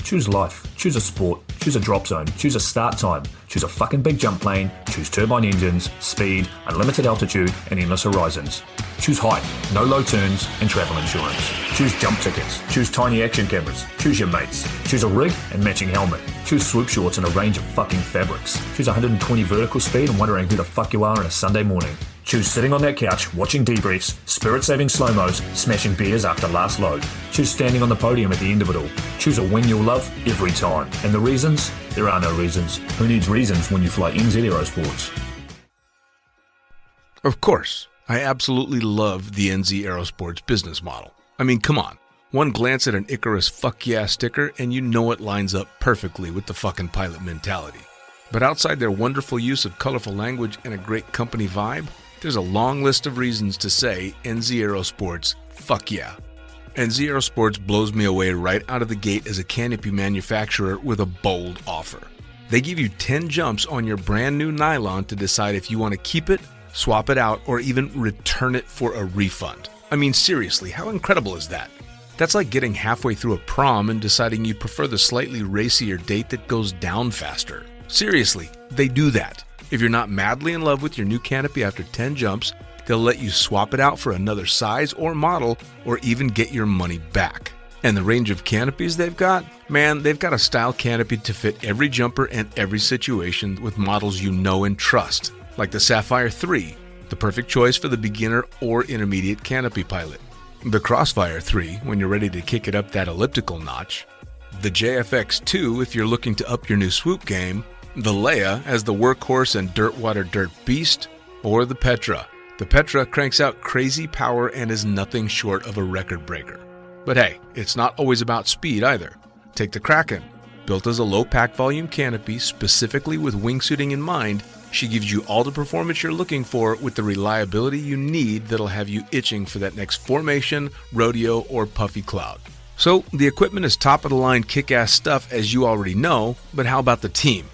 Choose life, choose a sport, choose a drop zone, choose a start time, choose a fucking big jump plane, choose turbine engines, speed, unlimited altitude, and endless horizons. Choose height, no low turns, and travel insurance. Choose jump tickets, choose tiny action cameras, choose your mates, choose a rig and matching helmet, choose swoop shorts and a range of fucking fabrics, choose 120 vertical speed and wondering who the fuck you are on a Sunday morning. Choose sitting on that couch, watching debriefs, spirit-saving slow-mos, smashing beers after last load. Choose standing on the podium at the end of it all. Choose a win you'll love every time. And the reasons? There are no reasons. Who needs reasons when you fly NZ Aerosports? Of course, I absolutely love the NZ Aerosports business model. I mean, come on. One glance at an Icarus fuck yeah sticker and you know it lines up perfectly with the fucking pilot mentality. But outside their wonderful use of colorful language and a great company vibe, there's a long list of reasons to say NZ Aerosports, fuck yeah. NZ Aerosports blows me away right out of the gate as a canopy manufacturer with a bold offer. They give you 10 jumps on your brand new nylon to decide if you want to keep it, swap it out, or even return it for a refund. I mean, seriously, how incredible is that? That's like getting halfway through a prom and deciding you prefer the slightly racier date that goes down faster. Seriously, they do that. If you're not madly in love with your new canopy after 10 jumps, they'll let you swap it out for another size or model, or even get your money back. And the range of canopies they've got? Man, they've got a style canopy to fit every jumper and every situation with models you know and trust, like the Sapphire 3, the perfect choice for the beginner or intermediate canopy pilot. The Crossfire 3, when you're ready to kick it up that elliptical notch. The JFX 2, if you're looking to up your new swoop game. The Leia as the workhorse and dirtwater dirt beast, or the Petra. The Petra cranks out crazy power and is nothing short of a record breaker. But hey, it's not always about speed either. Take the Kraken. Built as a low pack volume canopy specifically with wingsuiting in mind, she gives you all the performance you're looking for with the reliability you need that'll have you itching for that next formation, rodeo, or puffy cloud. So the equipment is top of the line kick-ass stuff as you already know, but how about the team?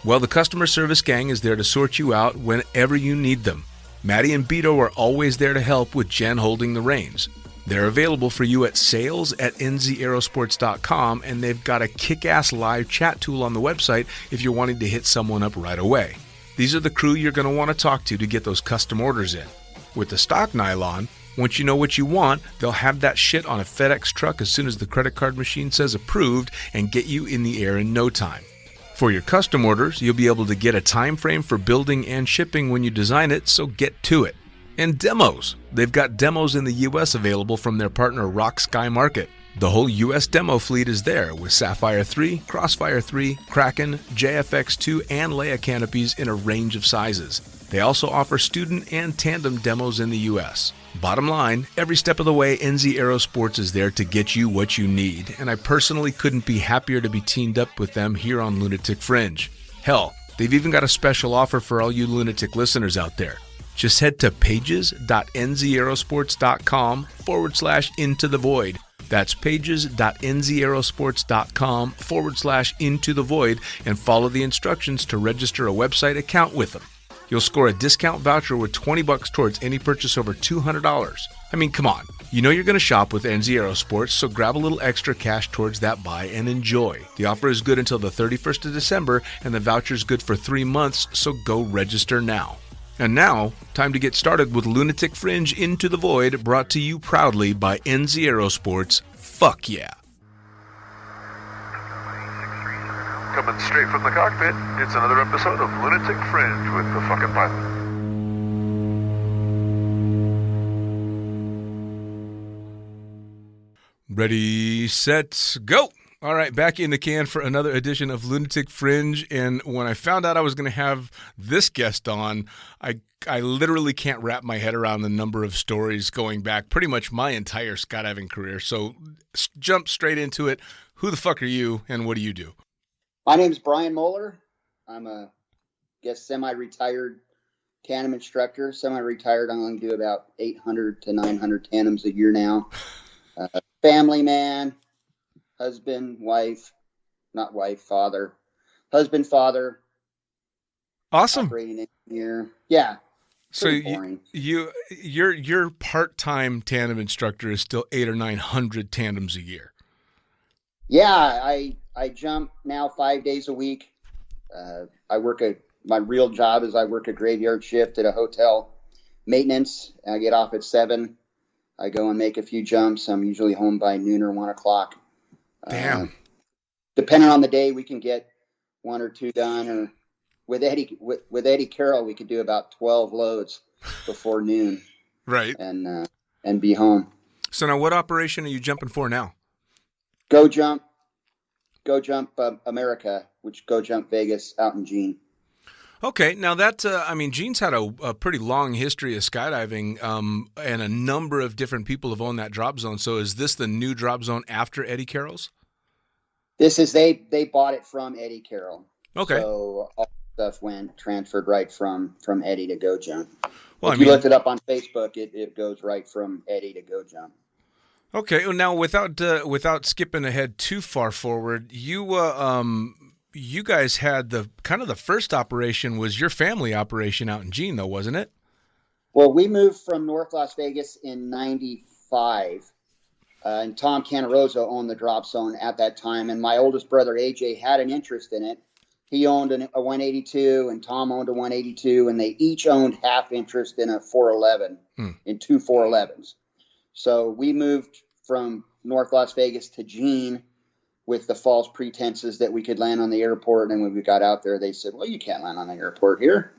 Well, the customer service gang is there to sort you out whenever you need them. Maddie and Beto are always there to help with Jen holding the reins. They're available for you at sales@nzaerosports.com, and they've got a kick-ass live chat tool on the website if you're wanting to hit someone up right away. These are the crew you're going to want to talk to get those custom orders in. With the stock nylon, once you know what you want, they'll have that shit on a FedEx truck as soon as the credit card machine says approved and get you in the air in no time. For your custom orders, you'll be able to get a time frame for building and shipping when you design it, so get to it. And demos. They've got demos in the US available from their partner Rock Sky Market. The whole US demo fleet is there with Sapphire 3, Crossfire 3, Kraken, JFX2, and Leia canopies in a range of sizes. They also offer student and tandem demos in the US. Bottom line, every step of the way, NZ Aerosports is there to get you what you need, and I personally couldn't be happier to be teamed up with them here on Lunatic Fringe. Hell, they've even got a special offer for all you Lunatic listeners out there. Just head to pages.nzaerosports.com/into the void. That's pages.nzaerosports.com/into the void and follow the instructions to register a website account with them. You'll score a discount voucher with $20 towards any purchase over $200. I mean, come on. You know you're going to shop with NZ Aerosports, so grab a little extra cash towards that buy and enjoy. The offer is good until the 31st of December, and the voucher's good for 3 months, so go register now. And now, time to get started with Lunatic Fringe Into the Void, brought to you proudly by NZ Aerosports. Fuck yeah. Coming straight from the cockpit, it's another episode of Lunatic Fringe with the fucking pilot. Ready, set, go! All right, back in the can for another edition of Lunatic Fringe, and when I found out I was going to have this guest on, I literally can't wrap my head around the number of stories going back pretty much my entire skydiving career, so jump straight into it. Who the fuck are you, and what do you do? My name's Brian Moeller. I'm a, semi-retired tandem instructor. Semi-retired, I'm going to do about 800 to 900 tandems a year now. family man, husband, wife, not wife, father, husband, father, Awesome. operating engineer. Yeah. So Pretty boring. your part-time tandem instructor is still 800 or 900 tandems a year. Yeah, I jump now 5 days a week. My real job is I work a graveyard shift at a hotel maintenance. I get off at 7. I go and make a few jumps. I'm usually home by noon or 1 o'clock. Damn. Depending on the day, we can get 1 or 2 done. Or with Eddie Carroll, we could do about 12 loads before noon. Right. And be home. So now, what operation are you jumping for now? Go Jump America, which Go Jump Vegas out in Jean. Okay, now that Gene's had a pretty long history of skydiving, and a number of different people have owned that drop zone. So is this the new drop zone after Eddie Carroll's? This is they bought it from Eddie Carroll. Okay. So all stuff transferred right from Eddie to Go Jump. Well, if you looked it up on Facebook, it goes right from Eddie to Go Jump. Okay. Well, now without skipping ahead too far forward, you guys had the first operation was your family operation out in Jean, though, wasn't it? Well, we moved from North Las Vegas in '95, and Tom Canaroso owned the drop zone at that time. And my oldest brother AJ had an interest in it. He owned a 182, and Tom owned a 182, and they each owned half interest in a 411, in 2 411s. So we moved from North Las Vegas to Jean with the false pretenses that we could land on the airport. And when we got out there, they said, well, you can't land on the airport here.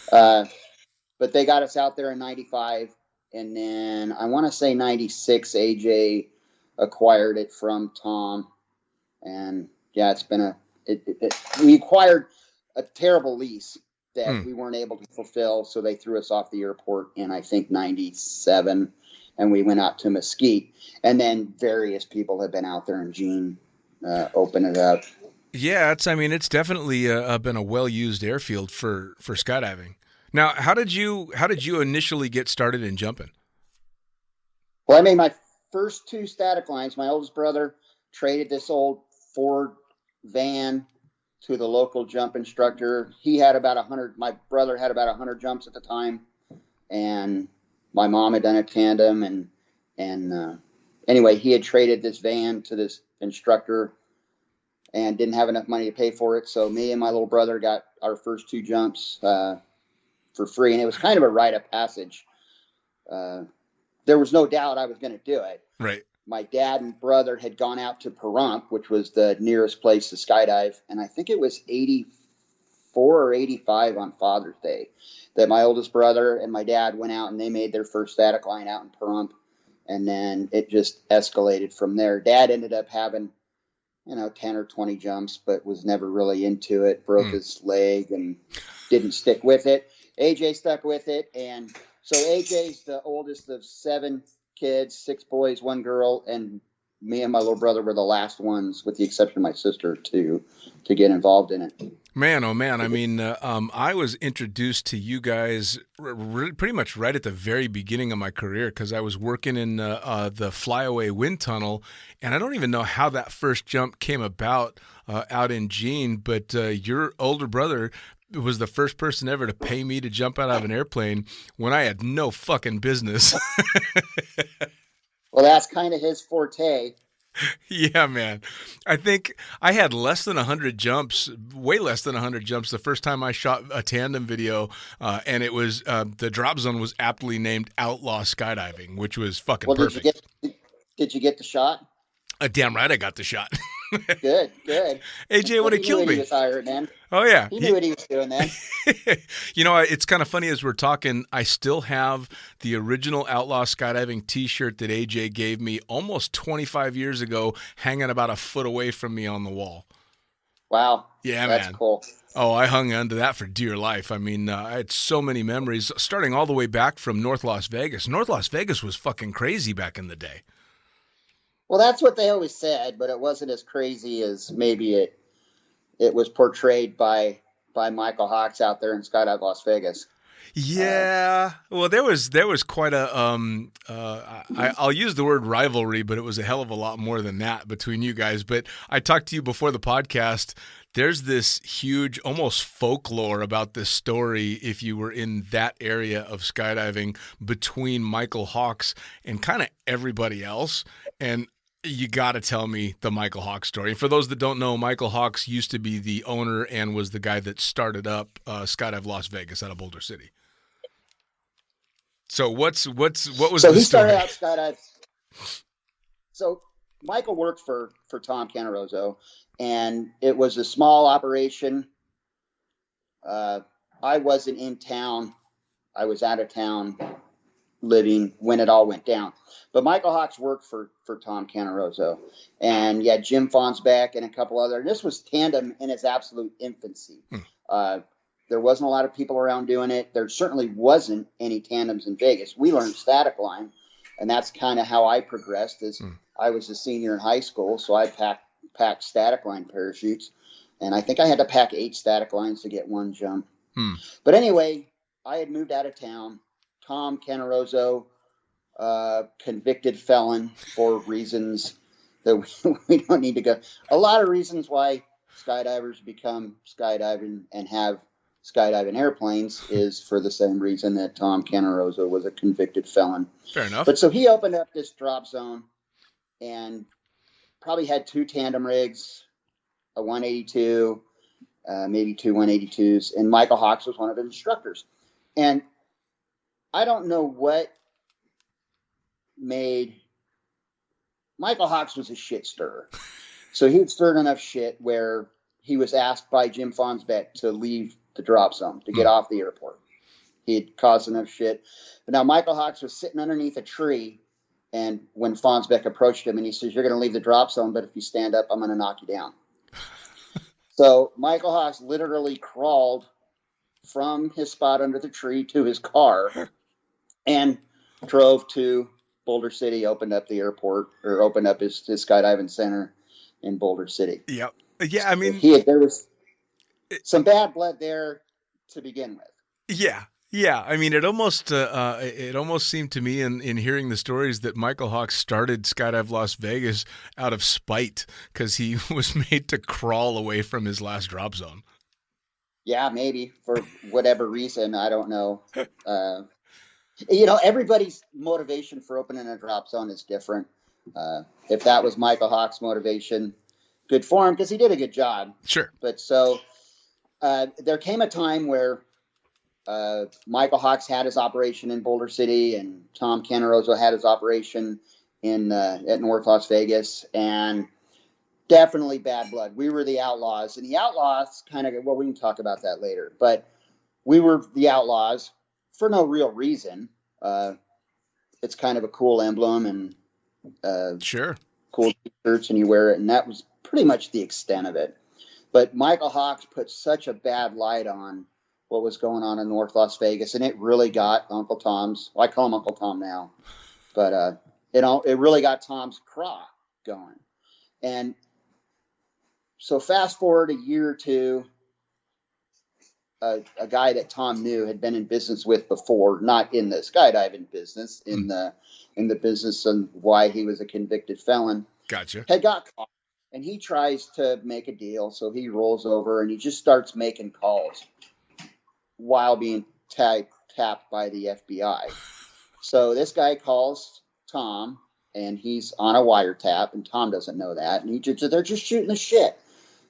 But they got us out there in '95. And then I want to say '96, AJ acquired it from Tom. And yeah, it's been we acquired a terrible lease that we weren't able to fulfill. So they threw us off the airport in, I think, '97. And we went out to Mesquite. And then various people have been out there in Jean, open it up. Yeah, it's definitely been a well-used airfield for skydiving. Now, how did you initially get started in jumping? Well, I made my first 2 static lines. My oldest brother traded this old Ford van to the local jump instructor. He had about 100. My brother had about 100 jumps at the time, and my mom had done a tandem. And anyway, he had traded this van to this instructor and didn't have enough money to pay for it. So me and my little brother got our first 2 jumps for free, and it was kind of a rite of passage. There was no doubt I was going to do it. Right. My dad and brother had gone out to Pahrump, which was the nearest place to skydive, and I think it was 84 or 85 on Father's Day that my oldest brother and my dad went out and they made their first static line out in Pahrump, and then it just escalated from there. Dad ended up having 10 or 20 jumps, but was never really into it, broke his leg and didn't stick with it. AJ stuck with it, and so AJ's the oldest of 7 kids, 6 boys, 1 girl, and me and my little brother were the last ones, with the exception of my sister, to get involved in it. Man, oh man! I was introduced to you guys pretty much right at the very beginning of my career, because I was working in the Flyaway Wind Tunnel, and I don't even know how that first jump came about out in Jean, but your older brother was the first person ever to pay me to jump out of an airplane when I had no fucking business. Well, that's kind of his forte. Yeah, man. I think I had less than 100 jumps, way less than 100 jumps the first time I shot a tandem video, and it was the drop zone was aptly named Outlaw Skydiving, which was fucking perfect. Did you get the shot? Damn right I got the shot. Good. AJ would have killed me. He was hired, man. Oh, yeah. He knew what he was doing then. It's kind of funny as we're talking, I still have the original Outlaw Skydiving t-shirt that AJ gave me almost 25 years ago, hanging about a foot away from me on the wall. Wow. Yeah, that's man. Cool. Oh, I hung on to that for dear life. I had so many memories, starting all the way back from North Las Vegas. North Las Vegas was fucking crazy back in the day. Well, that's what they always said, but it wasn't as crazy as maybe it was portrayed by Michael Hawks out there in Skydive Las Vegas. Yeah. Well, there was quite a I'll use the word rivalry, but it was a hell of a lot more than that between you guys. But I talked to you before the podcast. There's this huge, almost folklore about this story, if you were in that area of skydiving, between Michael Hawks and kind of everybody else. And you got to tell me the Michael Hawks story. And for those that don't know, Michael Hawks used to be the owner and was the guy that started up Skydive Las Vegas out of Boulder City. So what was So the he started story? out skydive. So Michael worked for Tom Canarozzo, and it was a small operation. I wasn't in town. I was out of town living when it all went down. But Michael Hawks worked for Tom Canarozzo. And yeah, Jim Fonsbeck and a couple other. This was tandem in its absolute infancy. There wasn't a lot of people around doing it. There certainly wasn't any tandems in Vegas. We learned static line, and that's kind of how I progressed. As I was a senior in high school, so I packed static line parachutes, and I think I had to pack 8 static lines to get one jump. But anyway, I had moved out of town. Tom Canarozzo, convicted felon for reasons that we don't need to go. A lot of reasons why skydivers become skydiving and have skydiving airplanes is for the same reason that Tom Canarozzo was a convicted felon. Fair enough. But so he opened up this drop zone and probably had 2 tandem rigs, a 182, maybe 2 182s, and Michael Hawks was one of the instructors. And I don't know what made Michael Hawks was a shit stirrer. So he'd stirred enough shit where he was asked by Jim Fonsbeck to leave the drop zone, to get off the airport. He had caused enough shit. But now Michael Hawks was sitting underneath a tree, and when Fonsbeck approached him and he says, "You're going to leave the drop zone, but if you stand up, I'm going to knock you down." So Michael Hawks literally crawled from his spot under the tree to his car and drove to Boulder City, opened up the airport, or opened up his skydiving center in Boulder City. Yep. Yeah, I mean, there was some bad blood there to begin with. Yeah. I mean, it almost seemed to me in hearing the stories that Michael Hawks started Skydive Las Vegas out of spite because he was made to crawl away from his last drop zone. Yeah, maybe for whatever reason, I don't know. Everybody's motivation for opening a drop zone is different. If that was Michael Hawks' motivation, good for him because he did a good job. Sure. But so there came a time where Michael Hawks had his operation in Boulder City, and Tom Canarozzo had his operation at North Las Vegas, and definitely bad blood. We were the Outlaws, and the Outlaws we can talk about that later, but we were the Outlaws for no real reason. It's kind of a cool emblem, and sure, cool t-shirts, and you wear it, and that was pretty much the extent of it. But Michael Hawks put such a bad light on what was going on in North Las Vegas, and it really got Uncle Tom's, I call him Uncle Tom now, but it really got Tom's craw going. And so fast forward a year or two, a guy that Tom knew, had been in business with before, not in the skydiving business, in the business and why he was a convicted felon. Gotcha. Had got caught, and he tries to make a deal. So he rolls over and he just starts making calls while being tapped by the FBI. So this guy calls Tom, and he's on a wiretap, and Tom doesn't know that. And they're just shooting the shit.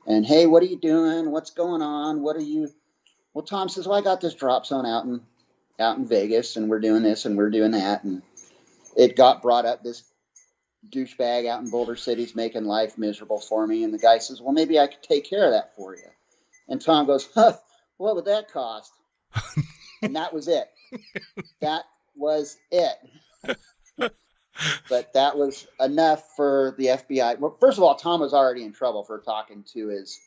And, hey, what are you doing? What's going on? Well, Tom says, well, I got this drop zone out in Vegas, and we're doing this and we're doing that. And it got brought up, this douchebag out in Boulder City's making life miserable for me. And the guy says, well, maybe I could take care of that for you. And Tom goes, what would that cost? And that was it. That was it. But that was enough for the FBI. Well, first of all, Tom was already in trouble for talking to his,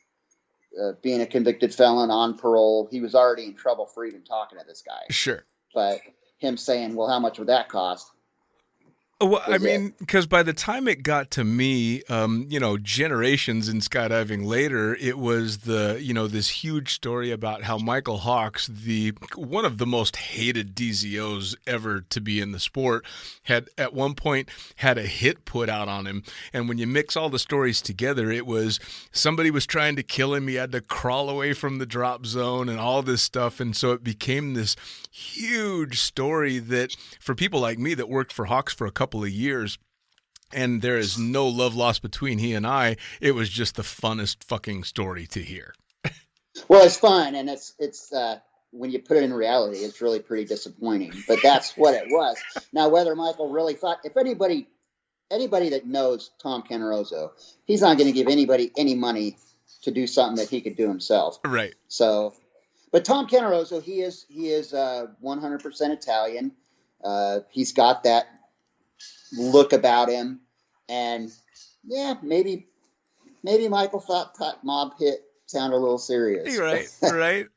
being a convicted felon on parole. He was already in trouble for even talking to this guy. Sure. But him saying, well, how much would that cost? Well, I was it. mean, because by the time it got to me, generations in skydiving later, it was this huge story about how Michael Hawks, one of the most hated DZOs ever to be in the sport, had at one point had a hit put out on him. And when you mix all the stories together, it was somebody was trying to kill him. He had to crawl away from the drop zone and all this stuff. And so it became this huge story that for people like me that worked for Hawks for a couple of years, and there is no love lost between he and I, it was just the funnest fucking story to hear. Well, it's fun, and it's when you put it in reality, it's really pretty disappointing. But that's what it was. Now, whether Michael really thought, if anybody that knows Tom Caneroso, he's not going to give anybody any money to do something that he could do himself. Right. So, but Tom Caneroso, he is 100% Italian. He's got that look about him, and yeah, maybe Michael thought mob hit sounded a little serious. Right.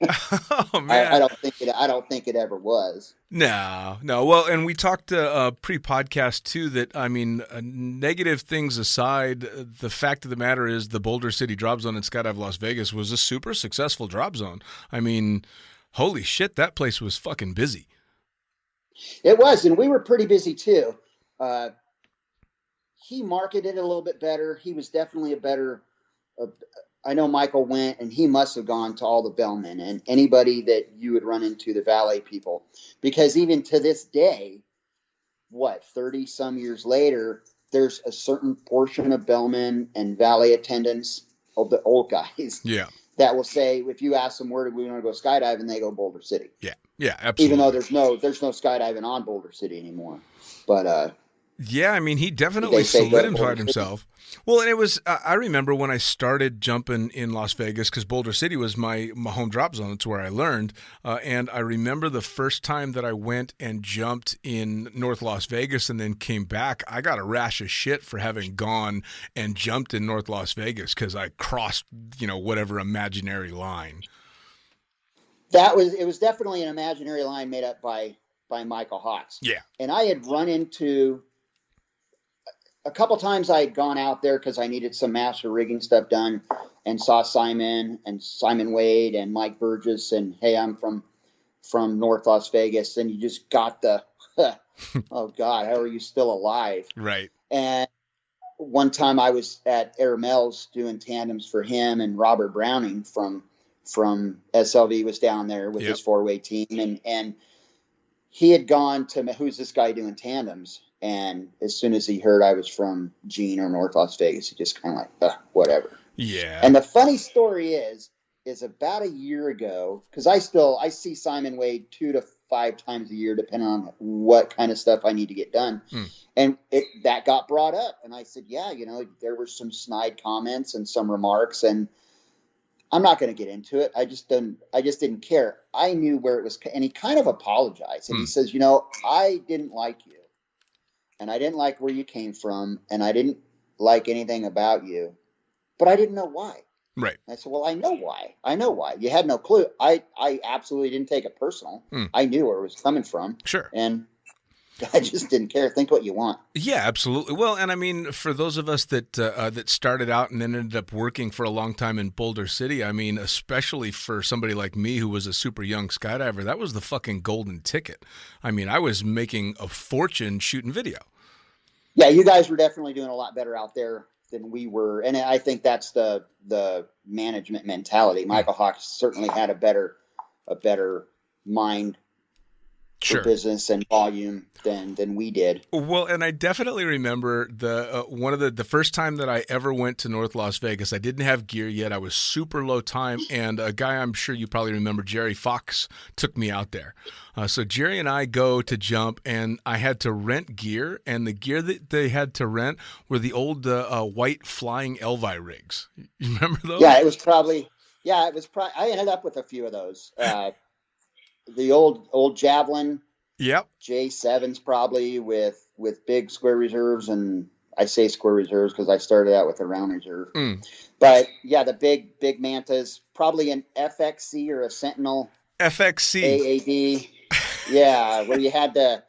Oh man, I don't think it ever was. No. Well, and we talked pre-podcast too that, I mean, negative things aside, the fact of the matter is the Boulder City Drop Zone in Skydive Las Vegas was a super successful drop zone. I mean, holy shit, that place was fucking busy. It was, and we were pretty busy too. He marketed it a little bit better. He was definitely a better. I know Michael went, and he must have gone to all the bellmen and anybody that you would run into, the valet people, because even to this day, 30 some years later, there's a certain portion of bellmen and valet attendants, of the old guys, that will say, if you ask them where do we want to go skydiving, they go Boulder City. Yeah, absolutely. Even though there's no skydiving on Boulder City anymore, but yeah, I mean, he definitely solidified himself. Well, and it was, I remember when I started jumping in Las Vegas, because Boulder City was my home drop zone. It's where I learned. And I remember the first time that I went and jumped in North Las Vegas and then came back, I got a rash of shit for having gone and jumped in North Las Vegas because I crossed, whatever imaginary line. It was definitely an imaginary line made up by Michael Hawks. Yeah. And I had run into a couple times, I had gone out there because I needed some master rigging stuff done, and saw Simon Wade and Mike Burgess, and hey, I'm from North Las Vegas, and you just got the oh God, how are you still alive? Right. And one time I was at Air Mel's doing tandems for him, and Robert Browning from SLV was down there with his 4-way team, and he had gone to, who's this guy doing tandems? And as soon as he heard I was from Gene or North Las Vegas, he just kind of like, whatever. Yeah. And the funny story is about a year ago, because I see Simon Wade 2 to 5 times a year, depending on what kind of stuff I need to get done. And that got brought up. And I said, yeah, there were some snide comments and some remarks, and I'm not going to get into it. I just didn't care. I knew where it was. And he kind of apologized. And he says, I didn't like you. And I didn't like where you came from. And I didn't like anything about you. But I didn't know why. Right. And I said, well, I know why. You had no clue. I absolutely didn't take it personal. I knew where it was coming from. Sure. And I just didn't care. Think what you want. Yeah, absolutely. Well, and I mean, for those of us that started out and then ended up working for a long time in Boulder City, I mean, especially for somebody like me who was a super young skydiver, that was the fucking golden ticket. I mean, I was making a fortune shooting video. Yeah, you guys were definitely doing a lot better out there than we were, and I think that's the management mentality. Michael Hawks certainly had a better mind for business and volume than we did. Well, and I definitely remember one of the first time that I ever went to North Las Vegas. I didn't have gear yet. I was super low time, and a guy I'm sure you probably remember, Jerry Fox, took me out there. So Jerry and I go to jump, and I had to rent gear, and the gear that they had to rent were the old white flying Elvi rigs. You remember those? Yeah, it was probably. I ended up with a few of those. The old Javelin. Yep. J7s probably with big square reserves, and I say square reserves because I started out with a round reserve. But yeah, the big Mantas, probably an FXC or a Sentinel. FXC. AAD. Yeah, where you had to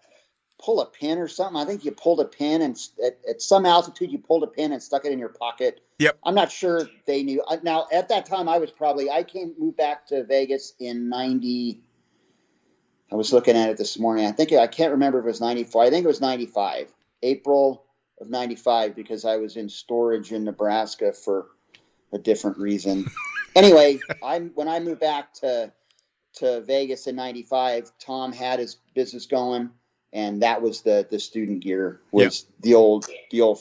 pull a pin or something. I think you pulled a pin, and at some altitude you pulled a pin and stuck it in your pocket. Yep. I'm not sure they knew. Now at that time I moved back to Vegas in 90. I was looking at it this morning. I can't remember if it was 94. I think it was 95, April of 95, because I was in storage in Nebraska for a different reason. Anyway, when I moved back to Vegas in 95, Tom had his business going, and that was the student gear, was the old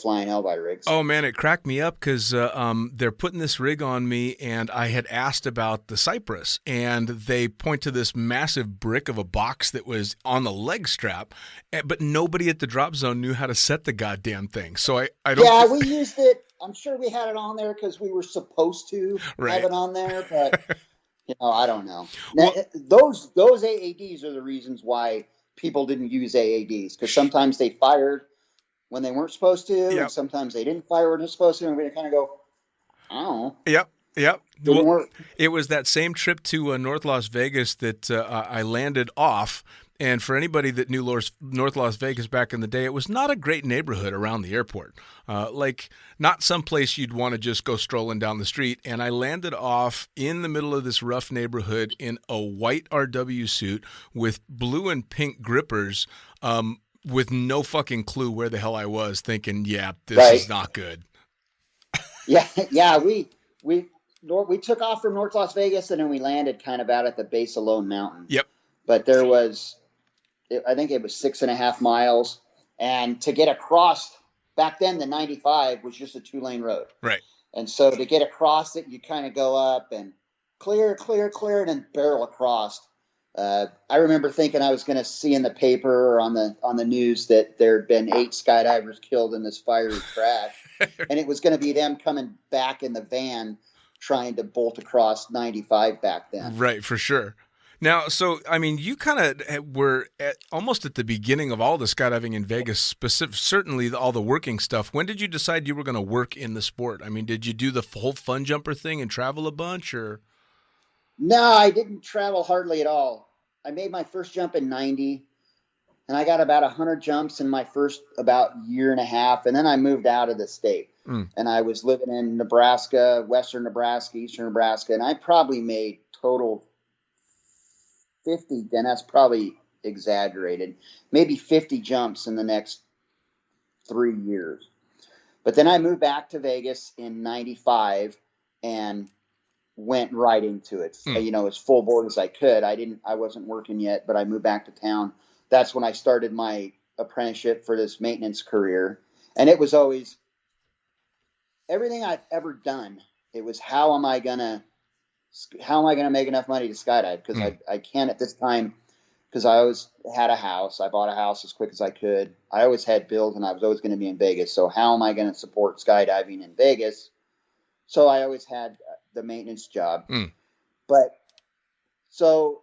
flying Elvi rigs. Oh man, it cracked me up because they're putting this rig on me, and I had asked about the Cypress, and they point to this massive brick of a box that was on the leg strap, but nobody at the drop zone knew how to set the goddamn thing. So I don't. Yeah, we used it. I'm sure we had it on there because we were supposed to have it on there, but I don't know. Now, those AADs are the reasons why people didn't use AADs, because sometimes they fired when they weren't supposed to, and sometimes they didn't fire when they're supposed to, and we kind of go, I don't know. Yep. Didn't work. It was that same trip to North Las Vegas that I landed off. And for anybody that knew North Las Vegas back in the day, it was not a great neighborhood around the airport. Not someplace you'd want to just go strolling down the street. And I landed off in the middle of this rough neighborhood in a white RW suit with blue and pink grippers, with no fucking clue where the hell I was, thinking, this is not good. Yeah. We took off from North Las Vegas, and then we landed kind of out at the base of Lone Mountain. Yep. But I think it was 6.5 miles. And to get across, back then the 95 was just a 2-lane road. Right. And so to get across it, you kind of go up and clear, and then barrel across. I remember thinking I was going to see in the paper or on the news that there had been 8 skydivers killed in this fiery crash. And it was going to be them coming back in the van trying to bolt across 95 back then. Right, for sure. Now, so, I mean, you kind of were almost at the beginning of all the skydiving in Vegas, certainly all the working stuff. When did you decide you were going to work in the sport? I mean, did you do the whole fun jumper thing and travel a bunch, or? No, I didn't travel hardly at all. I made my first jump in 90, and I got about 100 jumps in my first about year and a half, and then I moved out of the state. And I was living in Nebraska, western Nebraska, eastern Nebraska, and I probably made total 50, then that's probably exaggerated, maybe 50 jumps in the next 3 years. But then I moved back to Vegas in 95 and went right into it, as full board as I could. I wasn't working yet, but I moved back to town. That's when I started my apprenticeship for this maintenance career. And it was always everything I've ever done. It was, how am I going to make enough money to skydive? Because I can't at this time, because I always had a house. I bought a house as quick as I could. I always had bills, and I was always going to be in Vegas. So how am I going to support skydiving in Vegas? So I always had the maintenance job. But so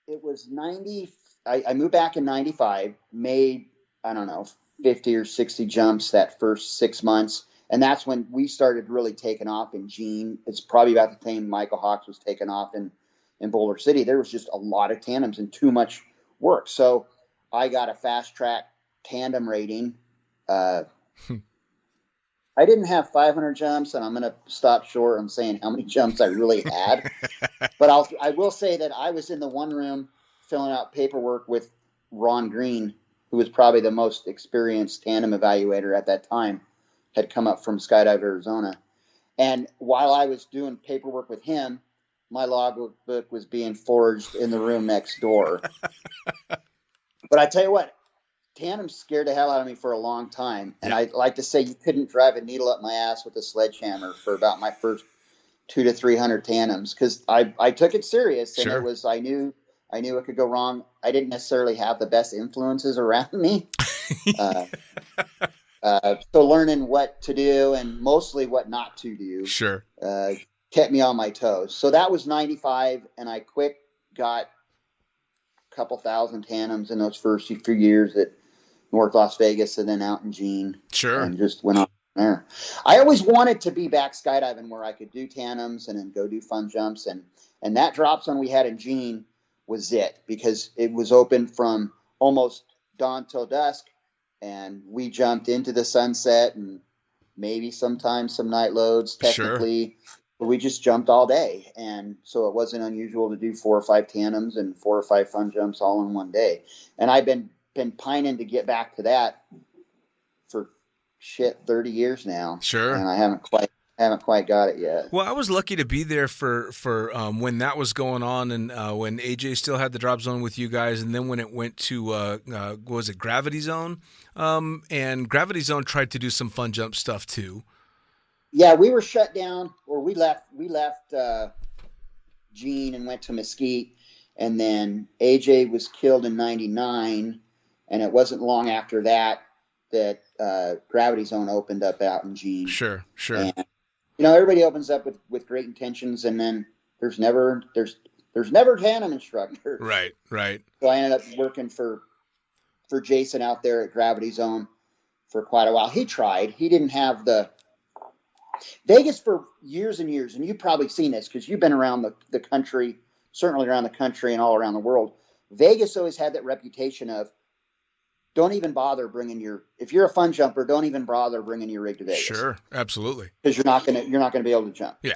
it was 90. I moved back in 95, made, 50 or 60 jumps that first 6 months. And that's when we started really taking off in Gene. It's probably about the time Michael Hawks was taking off in Boulder City. There was just a lot of tandems and too much work. So I got a fast track tandem rating. I didn't have 500 jumps, and I'm going to stop short on saying how many jumps I really had. But I will say that I was in the one room filling out paperwork with Ron Green, who was probably the most experienced tandem evaluator at that time. Had come up from Skydive Arizona. And while I was doing paperwork with him, my logbook was being forged in the room next door. But I tell you what, tandem scared the hell out of me for a long time. And I like to say you couldn't drive a needle up my ass with a sledgehammer for about my first 200 to 300 tandems, because I took it serious. And it was, I knew it could go wrong. I didn't necessarily have the best influences around me. So learning what to do and mostly what not to do kept me on my toes. So that was 95, and I quick got a couple thousand tandems in those first few years at North Las Vegas and then out in Gene. And just went on there. I always wanted to be back skydiving where I could do tandems and then go do fun jumps. And that drop zone we had in Gene was it, because it was open from almost dawn till dusk, and we jumped into the sunset, and maybe sometimes some night loads technically, but we just jumped all day. And so it wasn't unusual to do 4 or 5 tandems and 4 or 5 fun jumps all in one day. And I've been pining to get back to that for 30 years now. Sure. And I haven't quite got it yet. Well, I was lucky to be there for when that was going on, and when AJ still had the drop zone with you guys, and then when it went to what was it, Gravity Zone? And Gravity Zone tried to do some fun jump stuff too. Yeah, we were shut down, or we left Gene and went to Mesquite, and then AJ was killed in '99, and it wasn't long after that Gravity Zone opened up out in Gene. Sure. And, everybody opens up with great intentions, and then there's never a tandem instructor. Right. So I ended up working for Jason out there at Gravity Zone for quite a while. He tried. He didn't have the Vegas for years and years, and you've probably seen this because you've been around the country, certainly around the country and all around the world. Vegas always had that reputation of, don't even bother if you're a fun jumper, don't even bother bringing your rig to Vegas. Sure, absolutely. Because you're not gonna be able to jump. Yeah.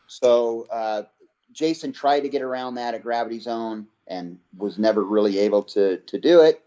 So Jason tried to get around that at Gravity Zone and was never really able to do it.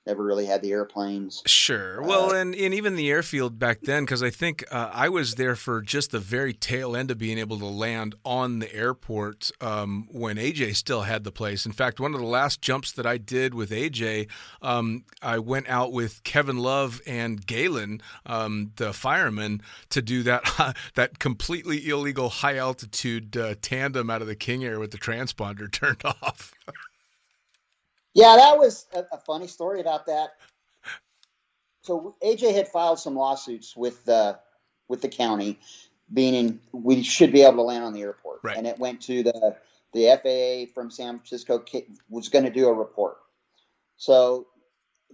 Never really had the airplanes. Sure. Well, and even the airfield back then, because I think I was there for just the very tail end of being able to land on the airport when AJ still had the place. In fact, one of the last jumps that I did with AJ, I went out with Kevin Love and Galen, the fireman, to do that completely illegal high altitude tandem out of the King Air with the transponder turned off. Yeah, that was a funny story about that. So AJ had filed some lawsuits with the county, meaning we should be able to land on the airport. Right. And it went to the FAA from San Francisco, was going to do a report. So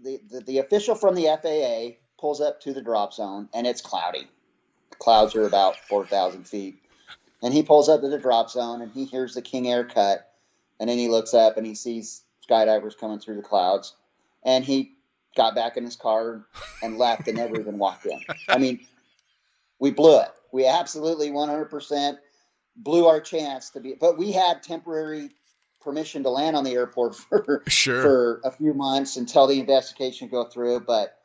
the official from the FAA pulls up to the drop zone, and it's cloudy. The clouds are about 4,000 feet. And he pulls up to the drop zone, and he hears the King Air cut, and then he looks up and he sees skydivers coming through the clouds, and he got back in his car and left and never even walked in. I mean, we blew it. We absolutely 100% blew our chance to be, but we had temporary permission to land on the airport for a few months until the investigation go through. But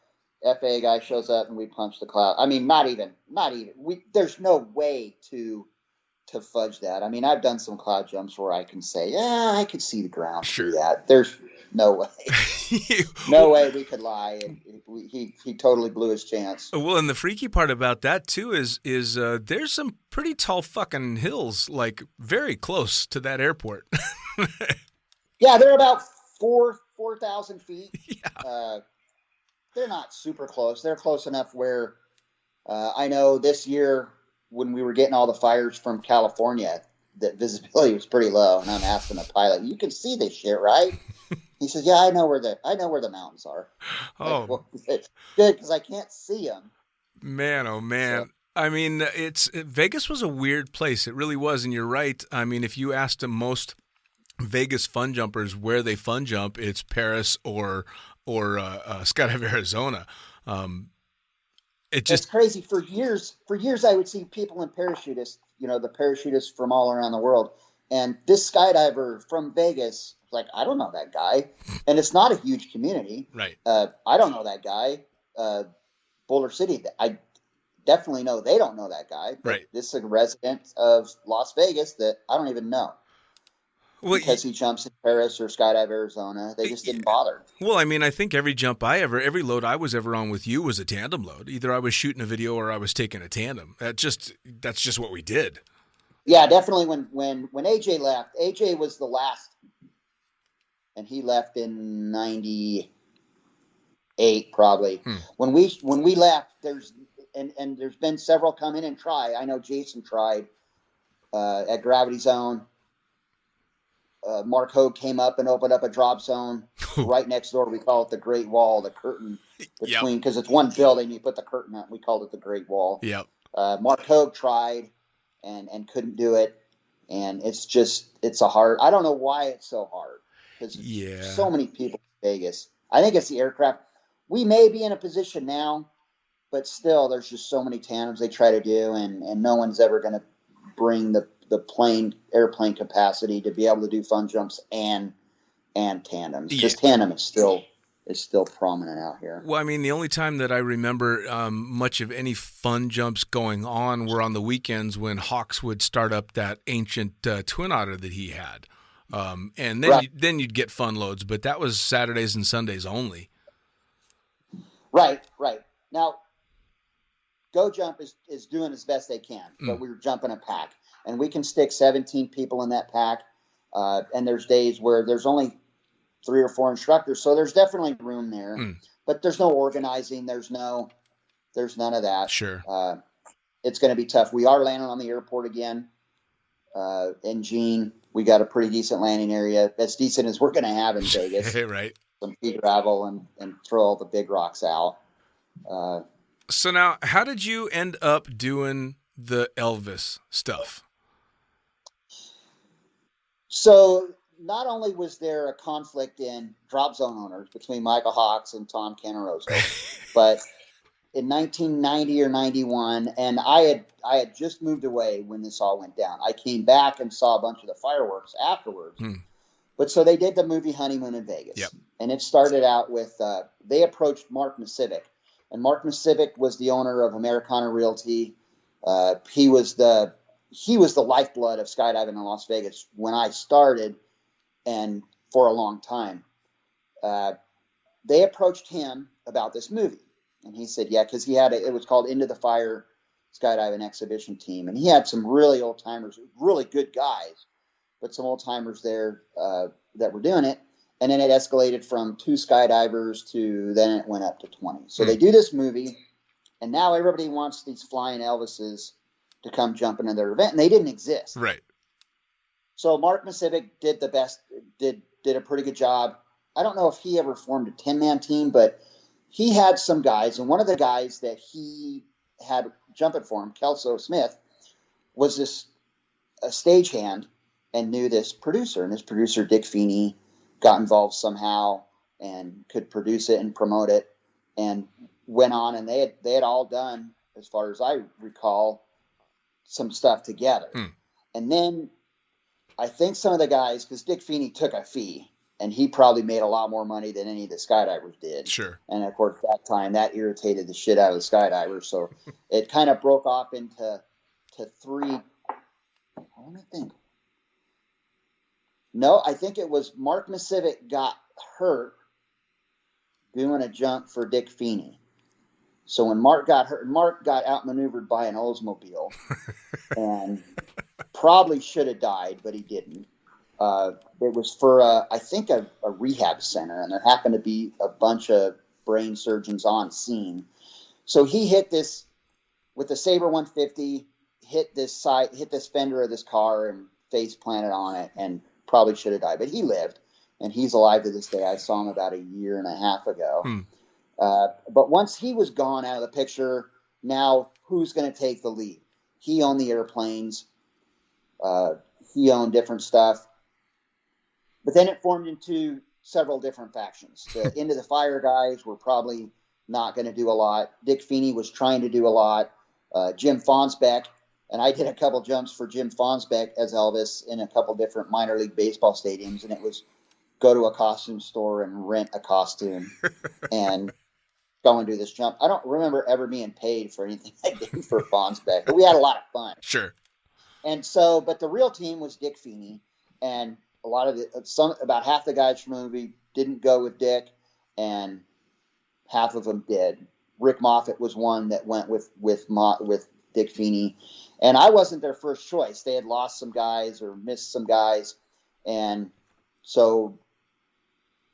FAA guy shows up and we punch the cloud. I mean, not even. There's no way to fudge that. I mean, I've done some cloud jumps where I can say, yeah, I could see the ground through that. There's no way. No way we could lie. And he totally blew his chance. Well, and the freaky part about that too is there's some pretty tall fucking hills, like very close to that airport. Yeah, they're about 4,000 feet. Yeah. They're not super close. They're close enough where I know this year, when we were getting all the fires from California, the visibility was pretty low, and I'm asking the pilot, "You can see this shit, right?" He says, "Yeah, I know where the mountains are." Oh, like, well, it's good because I can't see them. Man, oh man. So, I mean, Vegas was a weird place. It really was, and you're right. I mean, if you asked most Vegas fun jumpers where they fun jump, it's Paris or Skydive Arizona. It's crazy. For years, I would see people in parachutists, the parachutists from all around the world. And this skydiver from Vegas, like, I don't know that guy. And it's not a huge community. Right. I don't know that guy. Boulder City, I definitely know they don't know that guy. But right. This is a resident of Las Vegas that I don't even know. Well, because he jumps in Paris or Skydive Arizona. They just didn't bother. Well, I mean, I think every load I was ever on with you was a tandem load. Either I was shooting a video or I was taking a tandem. That's just what we did. Yeah, definitely. When AJ left, AJ was the last, and he left in '98 probably. When we left, there's been several come in and try. I know Jason tried at Gravity Zone. Mark Hogue came up and opened up a drop zone right next door. We call it the Great Wall, the curtain between, because it's one building. You put the curtain up. We called it the Great Wall. Yep. Mark Hogue tried and couldn't do it. And it's a hard, I don't know why it's so hard. Because so many people in Vegas I think it's the aircraft. We may be in a position now, but still, there's just so many tandems they try to do, and no one's ever going to bring the airplane capacity to be able to do fun jumps and tandems. Because tandem is still prominent out here. Well, I mean, the only time that I remember much of any fun jumps going on were on the weekends when Hawks would start up that ancient Twin Otter that he had. And then then you'd get fun loads, but that was Saturdays and Sundays only. Right. Now, Go Jump is doing as best they can, but we were jumping a pack. And we can stick 17 people in that pack. And there's days where there's only 3 or 4 instructors, so there's definitely room there. But there's no organizing. There's none of that. Sure. It's going to be tough. We are landing on the airport again. In Jean, we got a pretty decent landing area, as decent as we're going to have in Vegas. Right. Some pea gravel and throw all the big rocks out. So now, how did you end up doing the Elvis stuff? So not only was there a conflict in drop zone owners between Michael Hawks and Tom Canaroso, but in 1990 or 91, and I had just moved away when this all went down. I came back and saw a bunch of the fireworks afterwards. But so they did the movie Honeymoon in Vegas. Yep. And it started out with, they approached Mark Masivic. And Mark Masivic was the owner of Americana Realty. He was the lifeblood of skydiving in Las Vegas when I started, and for a long time. They approached him about this movie. And he said, yeah, because it was called Into the Fire Skydiving Exhibition Team. And he had some really old timers, really good guys, but some old timers there that were doing it. And then it escalated from 2 skydivers to then it went up to 20. So they do this movie, and now everybody wants these flying Elvises to come jump into their event, and they didn't exist. Right. So Mark Masivic did a pretty good job. I don't know if he ever formed a 10-man team, but he had some guys, and one of the guys that he had jumping for him, Kelso Smith, was a stagehand and knew this producer. And this producer, Dick Feeney, got involved somehow and could produce it and promote it, and went on, and they had all done, as far as I recall, some stuff together. And then I think some of the guys, because Dick Feeney took a fee, and he probably made a lot more money than any of the skydivers did. Sure. And of course, at that time, that irritated the shit out of the skydivers. So it kind of broke off into 3. Let me think. No, I think it was Mark Masivic got hurt doing a jump for Dick Feeney. So when Mark got hurt, Mark got outmaneuvered by an Oldsmobile and probably should have died, but he didn't. It was for, I think, a rehab center, and there happened to be a bunch of brain surgeons on scene. So he hit this with the Sabre 150, hit this fender of this car and face planted on it, and probably should have died, but he lived, and he's alive to this day. I saw him about a year and a half ago. But once he was gone out of the picture, now who's going to take the lead? He owned the airplanes. He owned different stuff. But then it formed into several different factions. The Into the Fire guys were probably not going to do a lot. Dick Feeney was trying to do a lot. Jim Fonsbeck, and I did a couple jumps for Jim Fonsbeck as Elvis in a couple different minor league baseball stadiums, and it was go to a costume store and rent a costume and go and do this jump. I don't remember ever being paid for anything I did for Fonsbeck, but we had a lot of fun. Sure. And so, but the real team was Dick Feeney, and a lot of about half the guys from the movie didn't go with Dick, and half of them did. Rick Moffat was one that went with Dick Feeney, and I wasn't their first choice. They had lost some guys or missed some guys, and so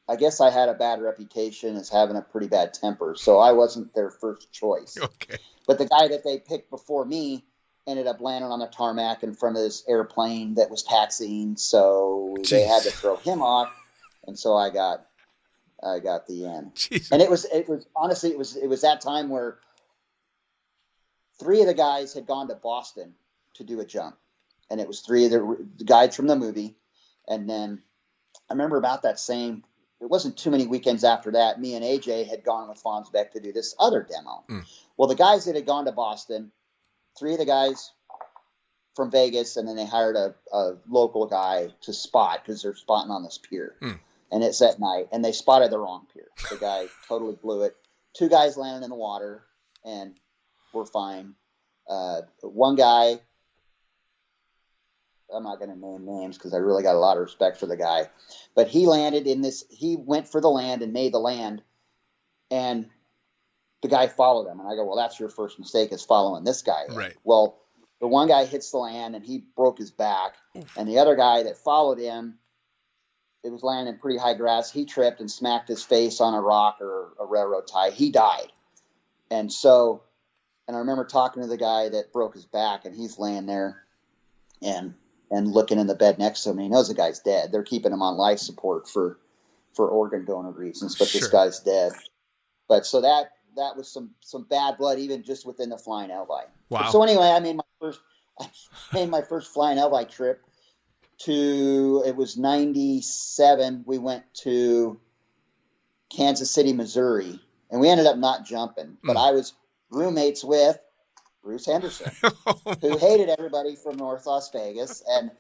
I guess I had a bad reputation as having a pretty bad temper, so I wasn't their first choice. Okay. But the guy that they picked before me ended up landing on the tarmac in front of this airplane that was taxiing, so they had to throw him off, and so I got the end. Jeez. And it was honestly it was that time where 3 of the guys had gone to Boston to do a jump, and it was 3 of the guys from the movie, and then I remember about that same it wasn't too many weekends after that, me and AJ had gone with Fonsbeck to do this other demo. Well, the guys that had gone to Boston, 3 of the guys from Vegas, and then they hired a local guy to spot because they're spotting on this pier. And it's at night, and they spotted the wrong pier. The guy totally blew it. 2 guys landed in the water, and we're fine. One guy, I'm not going to name names because I really got a lot of respect for the guy, but he landed in this, he went for the land and made the land, and the guy followed him. And I go, well, that's your first mistake, is following this guy. Right. Well, the one guy hits the land and he broke his back. And the other guy that followed him, it was landing in pretty high grass. He tripped and smacked his face on a rock or a railroad tie. He died. And I remember talking to the guy that broke his back, and he's laying there and looking in the bed next to him. And he knows the guy's dead. They're keeping him on life support for organ donor reasons, but this guy's dead. But so that was some bad blood, even just within the flying Elvi. Wow. So anyway, I made my first flying Elvi trip it was 97. We went to Kansas City, Missouri, and we ended up not jumping, but I was roommates with Bruce Henderson, who hated everybody from North Las Vegas. And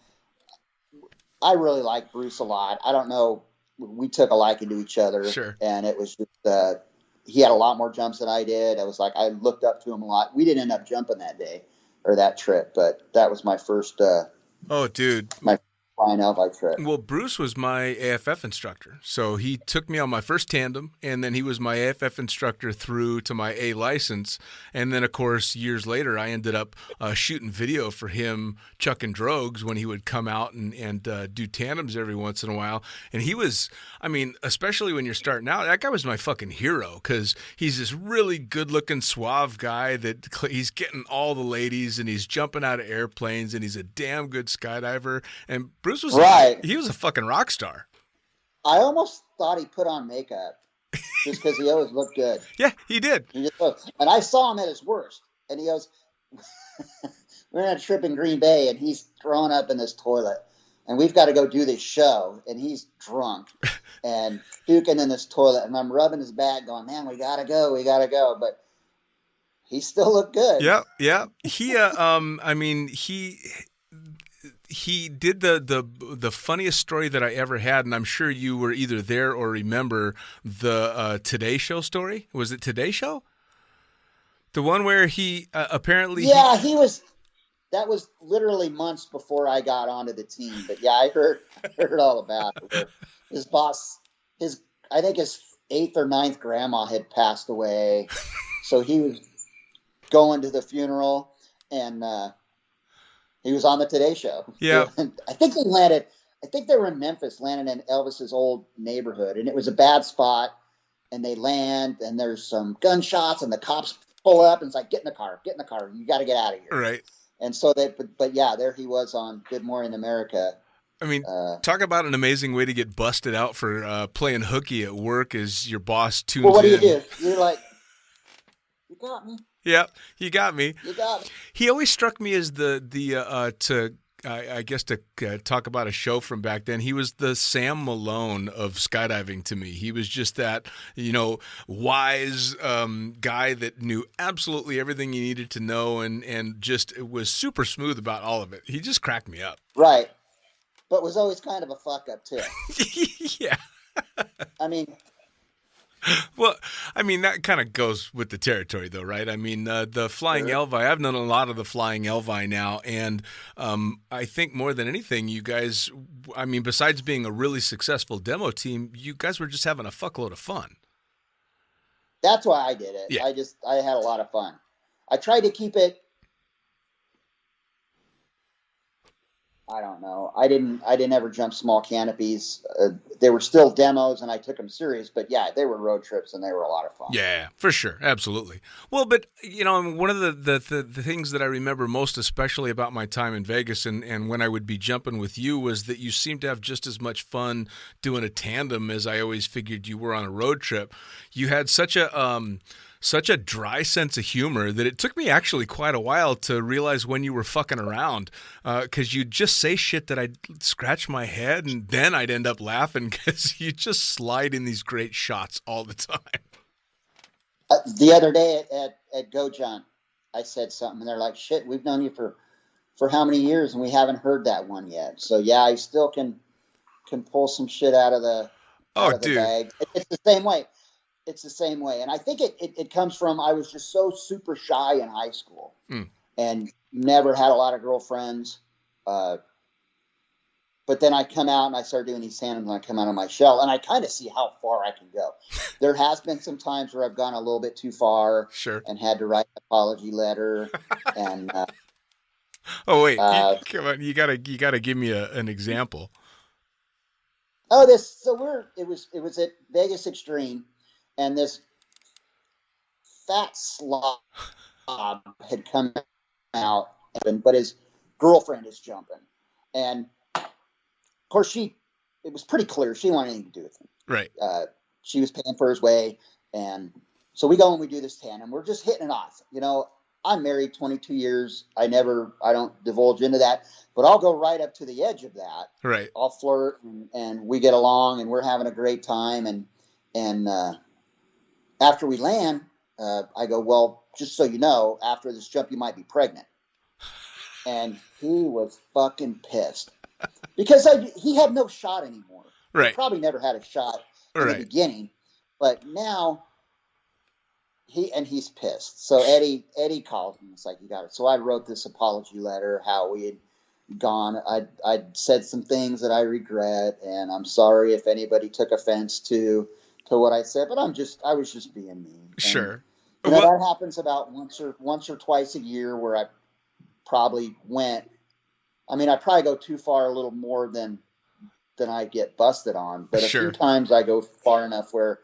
I really liked Bruce a lot. I don't know. We took a liking to each other. Sure. And it was just, he had a lot more jumps than I did. I was like, I looked up to him a lot. We didn't end up jumping that day or that trip, but that was my first, oh, dude. My flying Elvi trip. Well, Bruce was my AFF instructor. So he took me on my first tandem, and then he was my AFF instructor through to my A license. And then, of course, years later, I ended up shooting video for him chucking drogues when he would come out and do tandems every once in a while. And he was, I mean, especially when you're starting out, that guy was my fucking hero, because he's this really good-looking, suave guy that he's getting all the ladies, and he's jumping out of airplanes, and he's a damn good skydiver. And Bruce was he was a fucking rock star. I almost thought he put on makeup just because he always looked good. Yeah, he did. And I saw him at his worst. And he goes, we're on a trip in Green Bay, and he's thrown up in this toilet. And we've got to go do this show. And he's drunk and puking in this toilet. And I'm rubbing his back going, man, we got to go. We got to go. But he still looked good. Yeah, yeah. He, I mean, he did the funniest story that I ever had, and I'm sure you were either there or remember the Today Show story. Was it Today Show? The one where he apparently... Yeah, he was... That was literally months before I got onto the team. But yeah, I heard all about it. His boss, I think his 8th or 9th grandma had passed away. So he was going to the funeral, and... he was on the Today Show. Yeah. I think they were in Memphis, landing in Elvis's old neighborhood. And it was a bad spot. And they land, and there's some gunshots, and the cops pull up, and it's like, get in the car. You got to get out of here. Right. And so but yeah, there he was on Good Morning America. I mean, talk about an amazing way to get busted out for playing hooky at work as your boss tunes in. Well, what do? You're like, you got me. Yeah, you got me. You got me. He always struck me as I guess to talk about a show from back then, he was the Sam Malone of skydiving to me. He was just that, wise guy that knew absolutely everything you needed to know, and just was super smooth about all of it. He just cracked me up. Right. But was always kind of a fuck up too. Yeah. I mean... Well, I mean, that kind of goes with the territory, though, right? I mean, the Flying Elvi, I've done a lot of the Flying Elvi now, and I think more than anything, you guys, I mean, besides being a really successful demo team, you guys were just having a fuckload of fun. That's why I did it. Yeah. I had a lot of fun. I tried to keep it, I don't know. I didn't ever jump small canopies. They were still demos, and I took them serious. But yeah, they were road trips, and they were a lot of fun. Yeah, for sure, absolutely. Well, but one of the things that I remember most, especially about my time in Vegas, and when I would be jumping with you, was that you seemed to have just as much fun doing a tandem as I always figured you were on a road trip. You had such a such a dry sense of humor that it took me actually quite a while to realize when you were fucking around, because you'd just say shit that I'd scratch my head and then I'd end up laughing because you just slide in these great shots all the time. The other day at Go John, I said something and they're like, shit, we've known you for how many years and we haven't heard that one yet. So yeah, I still can pull some shit out of the bag. It's the same way. It's the same way. And I think it comes from, I was just so super shy in high school and never had a lot of girlfriends. But then I come out and I start doing these stand-ups and I come out of my shell and I kind of see how far I can go. There has been some times where I've gone a little bit too far and had to write an apology letter. And oh wait, come on, you gotta give me an example. Oh, it was at Vegas Extreme, and this fat slob had come out, but his girlfriend is jumping, and of course it was pretty clear she wanted anything to do with him. Right. She was paying for his way, and so we go and we do this tandem. We're just hitting it off. I'm married 22 years. I don't divulge into that, but I'll go right up to the edge of that. Right. I'll flirt and we get along and we're having a great time. And after we land, I go, well, just so you know, after this jump, you might be pregnant. And he was fucking pissed because he had no shot anymore. Right. He probably never had a shot in the beginning, but now he's pissed. So Eddie called me. It's like, you got it. So I wrote this apology letter, how we had gone. I'd said some things that I regret, and I'm sorry if anybody took offense to what I said, but I was just being me. Sure. And that happens about once or twice a year where I probably went. I mean, I probably go too far a little more than I get busted on, but a few times I go far enough where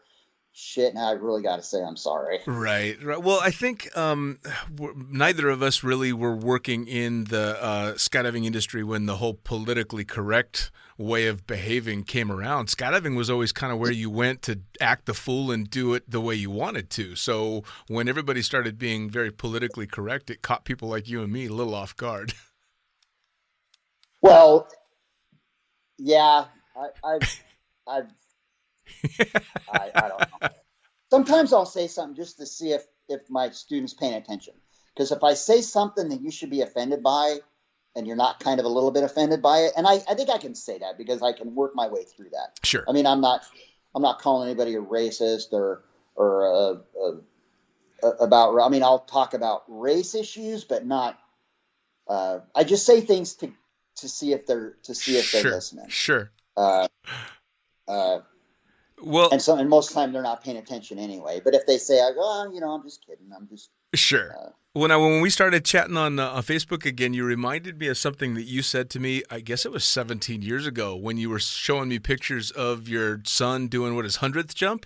shit, now I really got to say I'm sorry. Right. Well, I think neither of us really were working in the skydiving industry when the whole politically correct way of behaving came around. Skydiving was always kind of where you went to act the fool and do it the way you wanted to. So when everybody started being very politically correct, it caught people like you and me a little off guard. Well, yeah, I don't know. Sometimes I'll say something just to see if my student's paying attention. Because if I say something that you should be offended by, and you're not kind of a little bit offended by it, and I think I can say that because I can work my way through that. Sure. I mean, I'm not calling anybody a racist or about. I mean, I'll talk about race issues, but not. I just say things to see if they're listening. Sure. Well, and most of the time they're not paying attention anyway. But if they say, I go, oh, I'm just kidding. I'm just sure. When we started chatting on Facebook again, you reminded me of something that you said to me. I guess it was 17 years ago when you were showing me pictures of your son doing his 100th jump.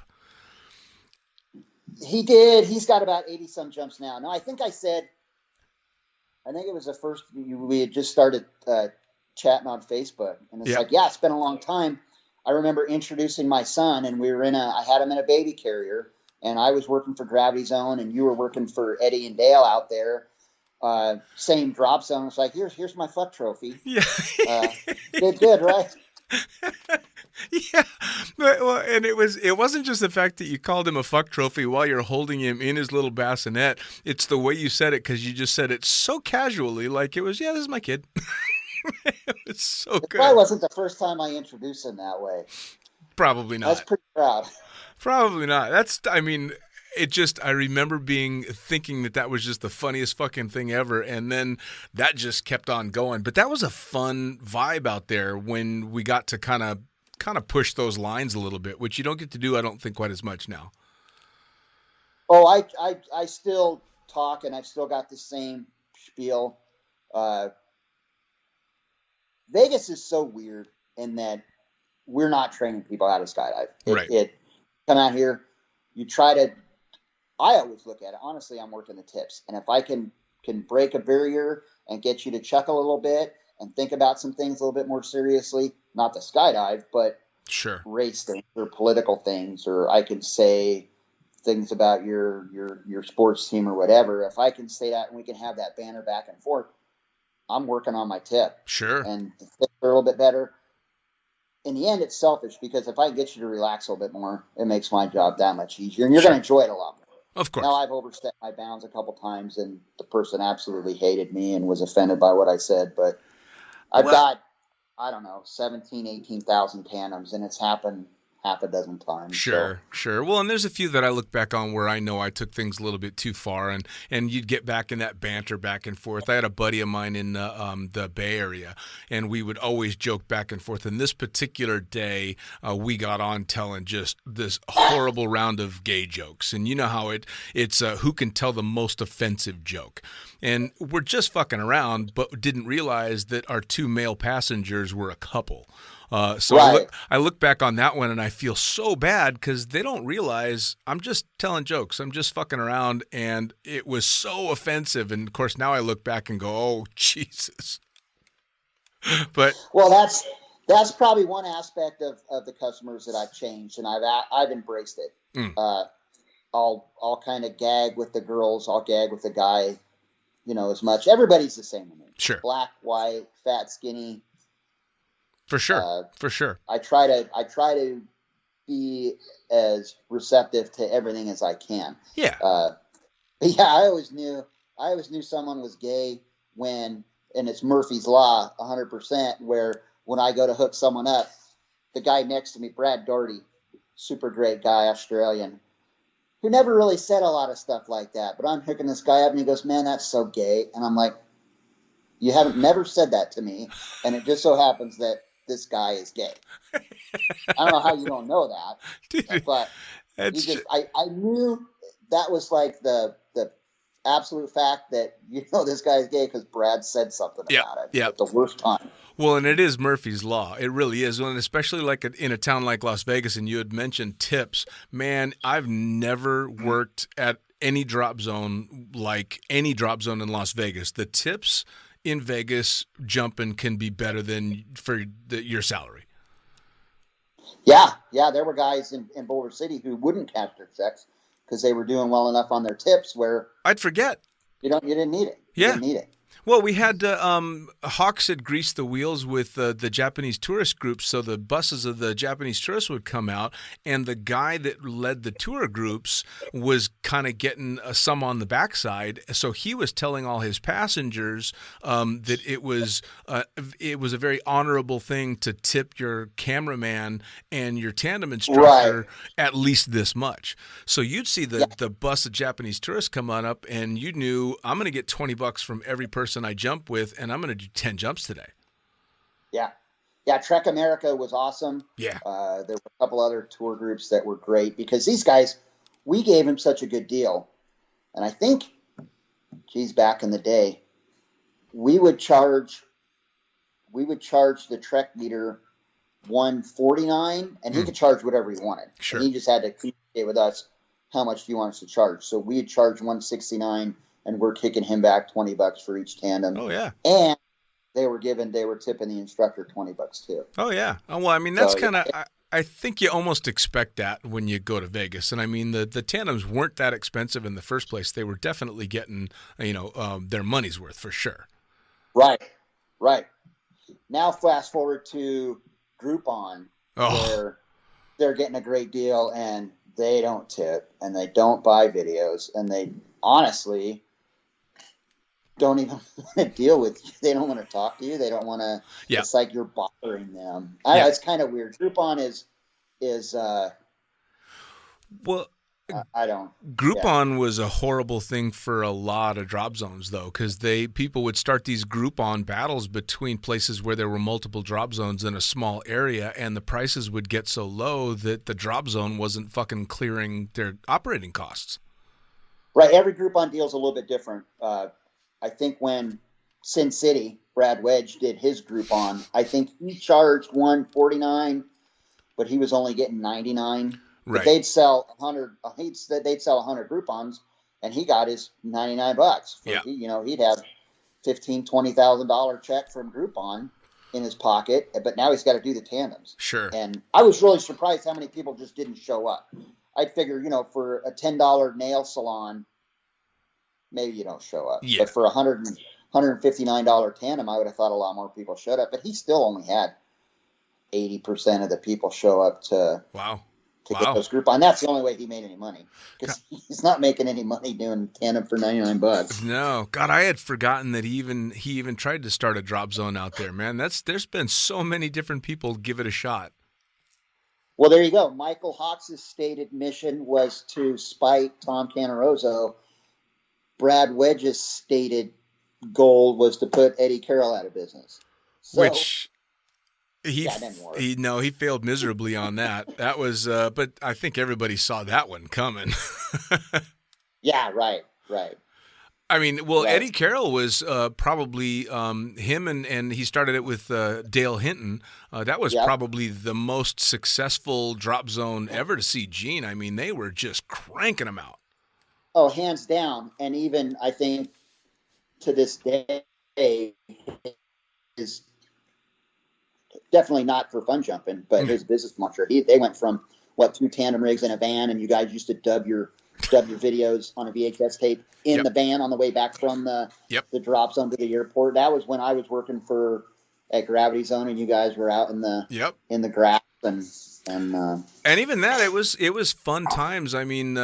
He did. He's got about 80 some jumps now. No, I think it was the first we had just started chatting on Facebook, and it's like, yeah, it's been a long time. I remember introducing my son, and I had him in a baby carrier, and I was working for Gravity Zone, and you were working for Eddie and Dale out there. Same drop zone. It's like, here's my fuck trophy. Yeah. Did good, right? Yeah. Well, and it wasn't just the fact that you called him a fuck trophy while you're holding him in his little bassinet. It's the way you said it, because you just said it so casually, like it was, this is my kid. It was so good. It probably wasn't the first time I introduced him that way. Probably not. I was pretty proud. Probably not. I remember thinking that was just the funniest fucking thing ever, and then that just kept on going. But that was a fun vibe out there when we got to kind of push those lines a little bit, which you don't get to do, I don't think, quite as much now. Oh, I still talk, and I've still got the same spiel. Vegas is so weird in that we're not training people how to skydive. It come out here, you try to. I always look at it. Honestly, I'm working the tips, and if I can break a barrier and get you to chuck a little bit and think about some things a little bit more seriously, not the skydive, but sure, race things or political things, or I can say things about your sports team or whatever. If I can say that and we can have that banter back and forth, I'm working on my tip. Sure. And the tips are a little bit better. In the end, it's selfish because if I get you to relax a little bit more, it makes my job that much easier, and you're going to enjoy it a lot more. Of course. Now, I've overstepped my bounds a couple times, and the person absolutely hated me and was offended by what I said. But I've got, I don't know, 17, 18,000 tandems, and it's happened half a dozen times. Sure. Well, and there's a few that I look back on where I know I took things a little bit too far, and you'd get back in that banter back and forth. I had a buddy of mine in the Bay Area, and we would always joke back and forth. And this particular day, we got on telling just this horrible round of gay jokes. And you know how it's who can tell the most offensive joke. And we're just fucking around, but didn't realize that our two male passengers were a couple. So right. I look back on that one and I feel so bad because they don't realize I'm just telling jokes. I'm just fucking around, and it was so offensive. And of course, now I look back and go, "Oh, Jesus!" But well, that's probably one aspect of the customers that I've changed, and I've embraced it. I'll kind of gag with the girls. I'll gag with the guy. As much. Everybody's the same to me. Sure. Black, white, fat, skinny. For sure. For sure. I try to be as receptive to everything as I can. Yeah. Yeah. I always knew someone was gay and it's Murphy's Law 100%, where when I go to hook someone up, the guy next to me, Brad Doherty, super great guy, Australian, who never really said a lot of stuff like that, but I'm hooking this guy up and he goes, "Man, that's so gay." And I'm like, "You haven't never said that to me." And it just so happens that this guy is gay. I don't know how you don't know that, dude, but I knew that was like the absolute fact that this guy is gay because Brad said something about it at the worst time. Well, and it is Murphy's Law. It really is. And especially like in a town like Las Vegas, and you had mentioned tips. Man, I've never worked at any drop zone like any drop zone in Las Vegas. The tips in Vegas jumping can be better than for your salary. Yeah, there were guys in Boulder City who wouldn't cash their checks because they were doing well enough on their tips where I'd forget. You didn't need it. You didn't need it. Well, we had Hawks had greased the wheels with the Japanese tourist groups, so the buses of the Japanese tourists would come out, and the guy that led the tour groups was kind of getting some on the backside. So he was telling all his passengers that it was a very honorable thing to tip your cameraman and your tandem instructor at least this much. So you'd see the bus of Japanese tourists come on up, and you knew I'm going to get $20 from every person I jump with, and I'm going to do 10 jumps today. Yeah. Trek America was awesome. Yeah. There were a couple other tour groups that were great because these guys, we gave them such a good deal. And I think, back in the day, we would charge the Trek leader $149, and he could charge whatever he wanted. Sure. And he just had to communicate with us how much do you want us to charge. So we had charged $169. And we're kicking him back $20 for each tandem. Oh yeah. And they were tipping the instructor $20 too. Oh yeah. Oh, well, I mean that's kind of. I think you almost expect that when you go to Vegas, and I mean the tandems weren't that expensive in the first place. They were definitely getting their money's worth for sure. Right. Now fast forward to Groupon, where they're getting a great deal, and they don't tip, and they don't buy videos, and they honestly don't even want to deal with you. They don't want to talk to you. They don't want to. Yeah. It's like you're bothering them. It's kind of weird. Groupon is. Well, I don't. Groupon was a horrible thing for a lot of drop zones, though, because people would start these Groupon battles between places where there were multiple drop zones in a small area, and the prices would get so low that the drop zone wasn't fucking clearing their operating costs. Right. Every Groupon deal is a little bit different. I think when Sin City, Brad Wedge, did his Groupon, I think he charged $149, but he was only getting $99. Right. But they'd sell 100. They'd sell 100 Groupons, and he got his $99. He'd have $15,000-$20,000 check from Groupon in his pocket, but now he's got to do the tandems. Sure. And I was really surprised how many people just didn't show up. I'd figure, for a $10 nail salon, maybe you don't show up. Yeah. But for $159 tandem, I would have thought a lot more people showed up. But he still only had 80% of the people show up to get those group on. That's the only way he made any money, because he's not making any money doing tandem for $99. No, God, I had forgotten that he even tried to start a drop zone out there, man. There's been so many different people give it a shot. Well, there you go. Michael Hawks' stated mission was to spite Tom Canarozzo. Brad Wedge's stated goal was to put Eddie Carroll out of business. So, which he failed miserably on that. That was, but I think everybody saw that one coming. Yeah, right. I mean, well, Eddie Carroll was probably him, and he started it with Dale Hinton. That was probably the most successful drop zone ever to see Gene. I mean, they were just cranking them out. Oh, hands down. And even, I think, to this day, is definitely not for fun jumping, but his business mantra. They went from, 2 tandem rigs in a van, and you guys used to dub your videos on a VHS tape in the van on the way back from the drop zone to the airport. That was when I was working at Gravity Zone, and you guys were out in the grass and even that, it was fun times. I mean,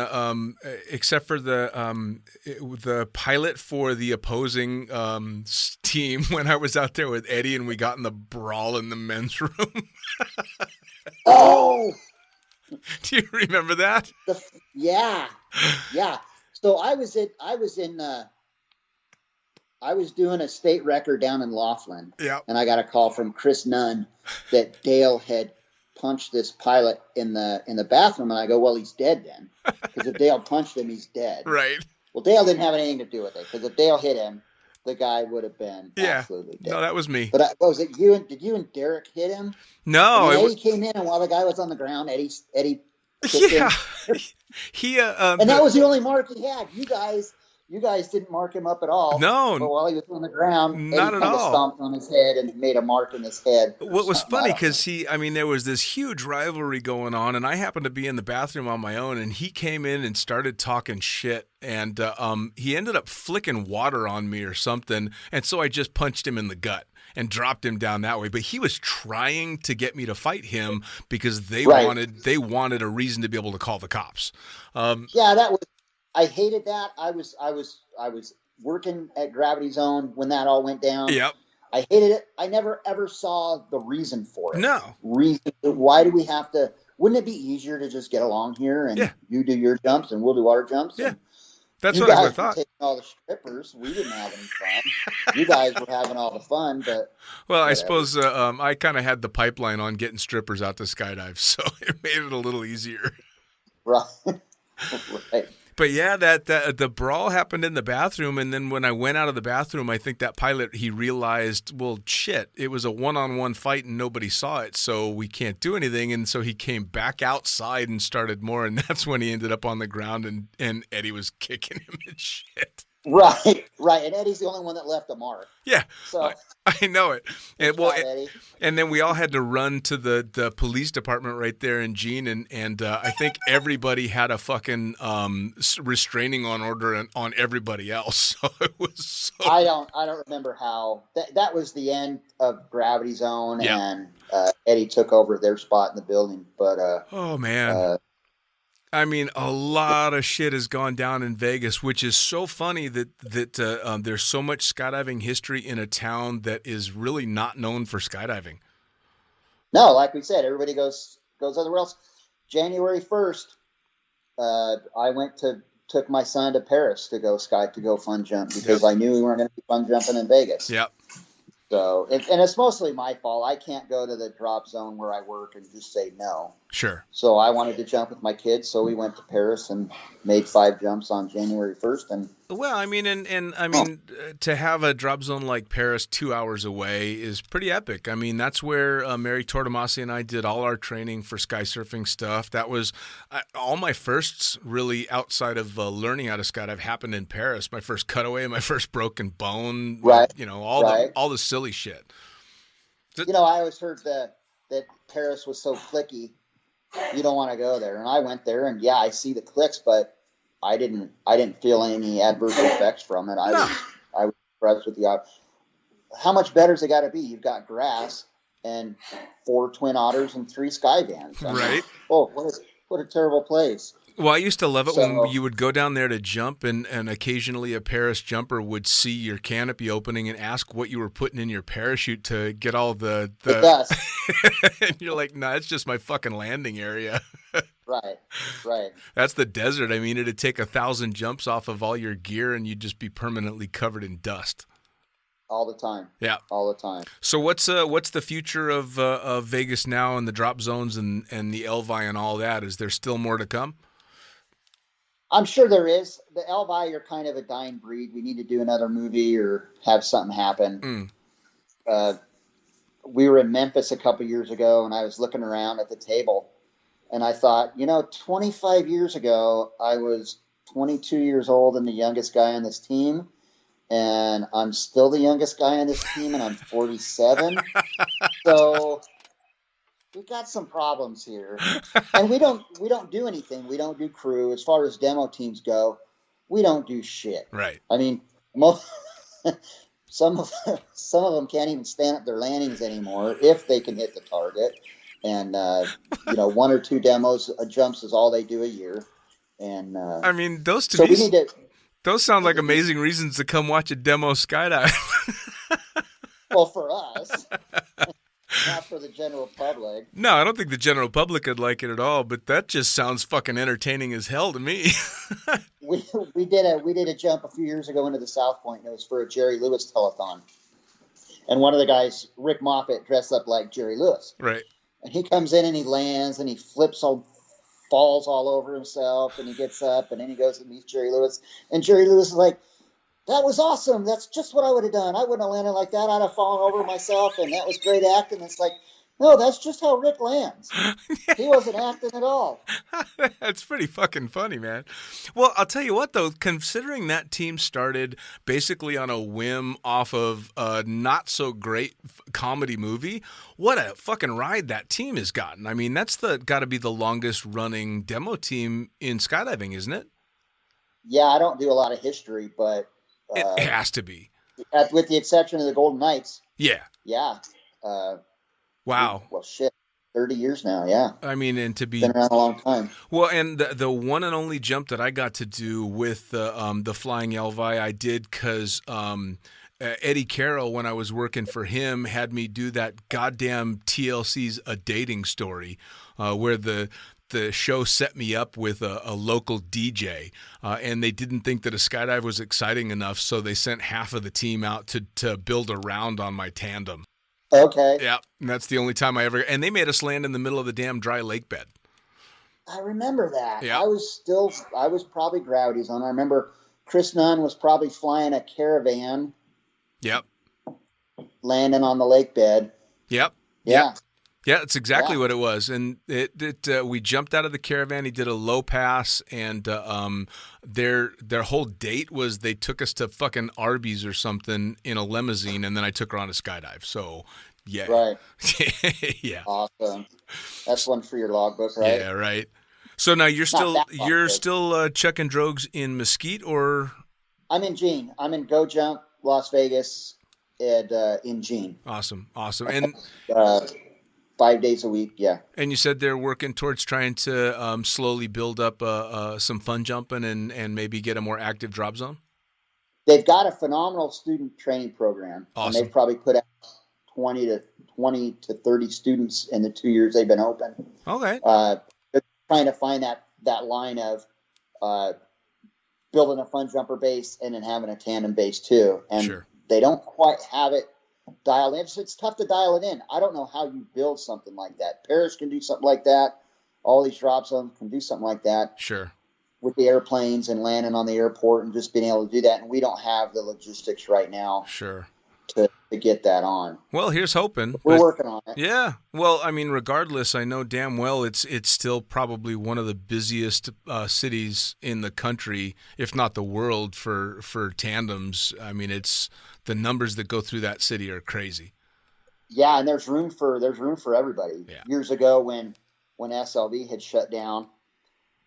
except for the pilot for the opposing team, when I was out there with Eddie and we got in the brawl in the men's room. Oh. Do you remember that? Yeah. So I was doing a state record down in Laughlin. Yeah. And I got a call from Chris Nunn that Dale had punched this pilot in the bathroom, and I go, well, he's dead then, because if Dale punched him, he's dead. Right. Well, Dale didn't have anything to do with it, because if Dale hit him, the guy would have been absolutely dead. No, that was me. But what was it? Did you and Derek hit him? No, Eddie came in, and while the guy was on the ground, Eddie kicked him. And that was the only mark he had. You guys didn't mark him up at all. No. But while he was on the ground, not Eddie at all. Stomped on his head and made a mark in his head. What was funny, because there was this huge rivalry going on, and I happened to be in the bathroom on my own, and he came in and started talking shit, and he ended up flicking water on me or something, and so I just punched him in the gut and dropped him down that way. But he was trying to get me to fight him because they wanted a reason to be able to call the cops. I hated that. I was working at Gravity Zone when that all went down. Yep. I hated it. I never ever saw the reason for it. No. Why do we have to? Wouldn't it be easier to just get along here and you do your jumps and we'll do our jumps? Yeah. That's what I would have thought. Taking all the strippers, we didn't have any fun. You guys were having all the fun, but well, whatever. I suppose I kind of had the pipeline on getting strippers out to skydive, so it made it a little easier. Right. Right. But yeah, that the brawl happened in the bathroom, and then when I went out of the bathroom, I think that pilot, he realized, well, shit, it was a one-on-one fight and nobody saw it, so we can't do anything, and so he came back outside and started more, and that's when he ended up on the ground, and Eddie was kicking him and shit. Right, and Eddie's the only one that left a mark. Yeah, so I know it. And then we all had to run to the police department right there in Gene, and I think everybody had a fucking restraining order on everybody else. So it was. I don't remember how that was the end of Gravity Zone, and Eddie took over their spot in the building. But oh man. I mean, a lot of shit has gone down in Vegas, which is so funny that there's so much skydiving history in a town that is really not known for skydiving. No, like we said, everybody goes everywhere else. January 1st, I took my son to Paris to go fun jump because I knew we weren't going to be fun jumping in Vegas. Yep. So, and it's mostly my fault. I can't go to the drop zone where I work and just say no. Sure. So I wanted to jump with my kids, so we went to Paris and made 5 jumps on January 1st. And well, I mean, to have a drop zone like Paris 2 hours away is pretty epic. I mean, that's where Mary Tortomasi and I did all our training for sky surfing stuff. That was all my firsts really outside of learning how to skydive happened in Paris. My first cutaway, my first broken bone, right? All the silly shit. I always heard that Paris was so cliquey You don't want to go there. And I went there, and yeah, I see the clicks, but I didn't feel any adverse effects from it. I was impressed with how much better's it got to be? You've got grass and 4 twin otters and 3 sky vans. Right. Oh, what a terrible place. Well, I used to love it when you would go down there to jump, and occasionally a Paris jumper would see your canopy opening and ask what you were putting in your parachute to get all the dust. And you're like, nah, it's just my fucking landing area. Right. That's the desert. I mean, it'd take 1,000 jumps off of all your gear, and you'd just be permanently covered in dust. All the time. Yeah. All the time. So what's the future of Vegas now and the drop zones and the Elvi and all that? Is there still more to come? I'm sure there is. The Elvi are kind of a dying breed. We need to do another movie or have something happen. We were in Memphis a couple years ago, and I was looking around at the table, and I thought, 25 years ago, I was 22 years old and the youngest guy on this team, and I'm still the youngest guy on this team, and I'm 47. So we've got some problems here, and we don't do anything. We don't do crew. As far as demo teams go, we don't do shit. Right. I mean, some of them can't even stand up their landings anymore if they can hit the target. And 1 or 2 demos, jumps is all they do a year. And I mean, those sound like amazing reasons to come watch a demo skydive. Well, for us. Not for the general public. No, I don't think the general public would like it at all, but that just sounds fucking entertaining as hell to me. we did a jump a few years ago into the South Point, and it was for a Jerry Lewis telethon. And one of the guys, Rick Moffat, dressed up like Jerry Lewis. Right. And he comes in and he lands and he falls all over himself, and he gets up and then he goes and meets Jerry Lewis. And Jerry Lewis is like, "That was awesome. That's just what I would have done. I wouldn't have landed like that. I'd have fallen over myself, and that was great acting." It's like, no, that's just how Rick lands. He wasn't acting at all. That's pretty fucking funny, man. Well, I'll tell you what, though, considering that team started basically on a whim off of a not-so-great comedy movie, what a fucking ride that team has gotten. I mean, that's got to be the longest-running demo team in skydiving, isn't it? Yeah, I don't do a lot of history, but... it has to be. With the exception of the Golden Knights. Yeah. Yeah. Wow. 30 years now, yeah. I mean, and to be... Been around a long time. Well, and the one and only jump that I got to do with the Flying Elvi, I did because Eddie Carroll, when I was working for him, had me do that goddamn TLC's A Dating Story, where the show set me up with a local DJ, and they didn't think that a skydive was exciting enough, so they sent half of the team out to build a round on my tandem. Okay. Yeah, and that's the only time I ever... And they made us land in the middle of the damn dry lake bed. I remember that. Yeah. I was probably Growdy's on. I remember Chris Nunn was probably flying a Caravan. Yep. Landing on the lake bed. Yep. Yeah. Yep. Yeah, that's exactly what it was. And we jumped out of the Caravan. He did a low pass, and their whole date was they took us to fucking Arby's or something in a limousine, and then I took her on a skydive. So, yeah. Right. Yeah. Awesome. That's one for your logbook, right? Yeah, right. So now you're still chucking drogues in Mesquite, or? I'm in Jean. I'm in Go Jump, Las Vegas, and in Jean. Awesome. And 5 days a week, yeah. And you said they're working towards trying to slowly build up some fun jumping and maybe get a more active drop zone? They've got a phenomenal student training program. Awesome. And they've probably put out 20 to 30 students in the 2 years they've been open. Okay. They're trying to find that line of building a fun jumper base and then having a tandem base too. And sure. They don't quite have it dialed in. It's tough to dial it in. I don't know how you build something like that. Paris can do something like that. All these drop zones can do something like that. Sure. With the airplanes and landing on the airport and just being able to do that. And we don't have the logistics right now. Sure. To get that on. Well, here's hoping. We're working on it. Yeah. Well, I mean, regardless, I know damn well it's still probably one of the busiest cities in the country, if not the world, for tandems. I mean, it's the numbers that go through that city are crazy. Yeah, and there's room for everybody. Yeah. Years ago when when SLV had shut down,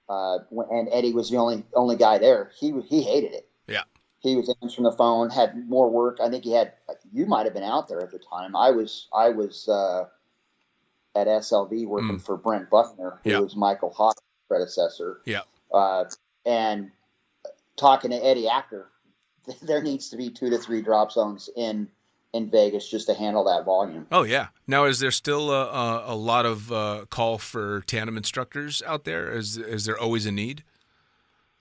and Eddie was the only guy there. He hated it. Yeah. He was answering the phone, had more work. I think you might have been out there at the time. I was at SLV working for Brent Buckner, who was Michael Hawk's predecessor. Yeah. And talking to Eddie after, there needs to be 2 to 3 drop zones in Vegas just to handle that volume. Oh, yeah. Now, is there still a lot of call for tandem instructors out there? Is there always a need?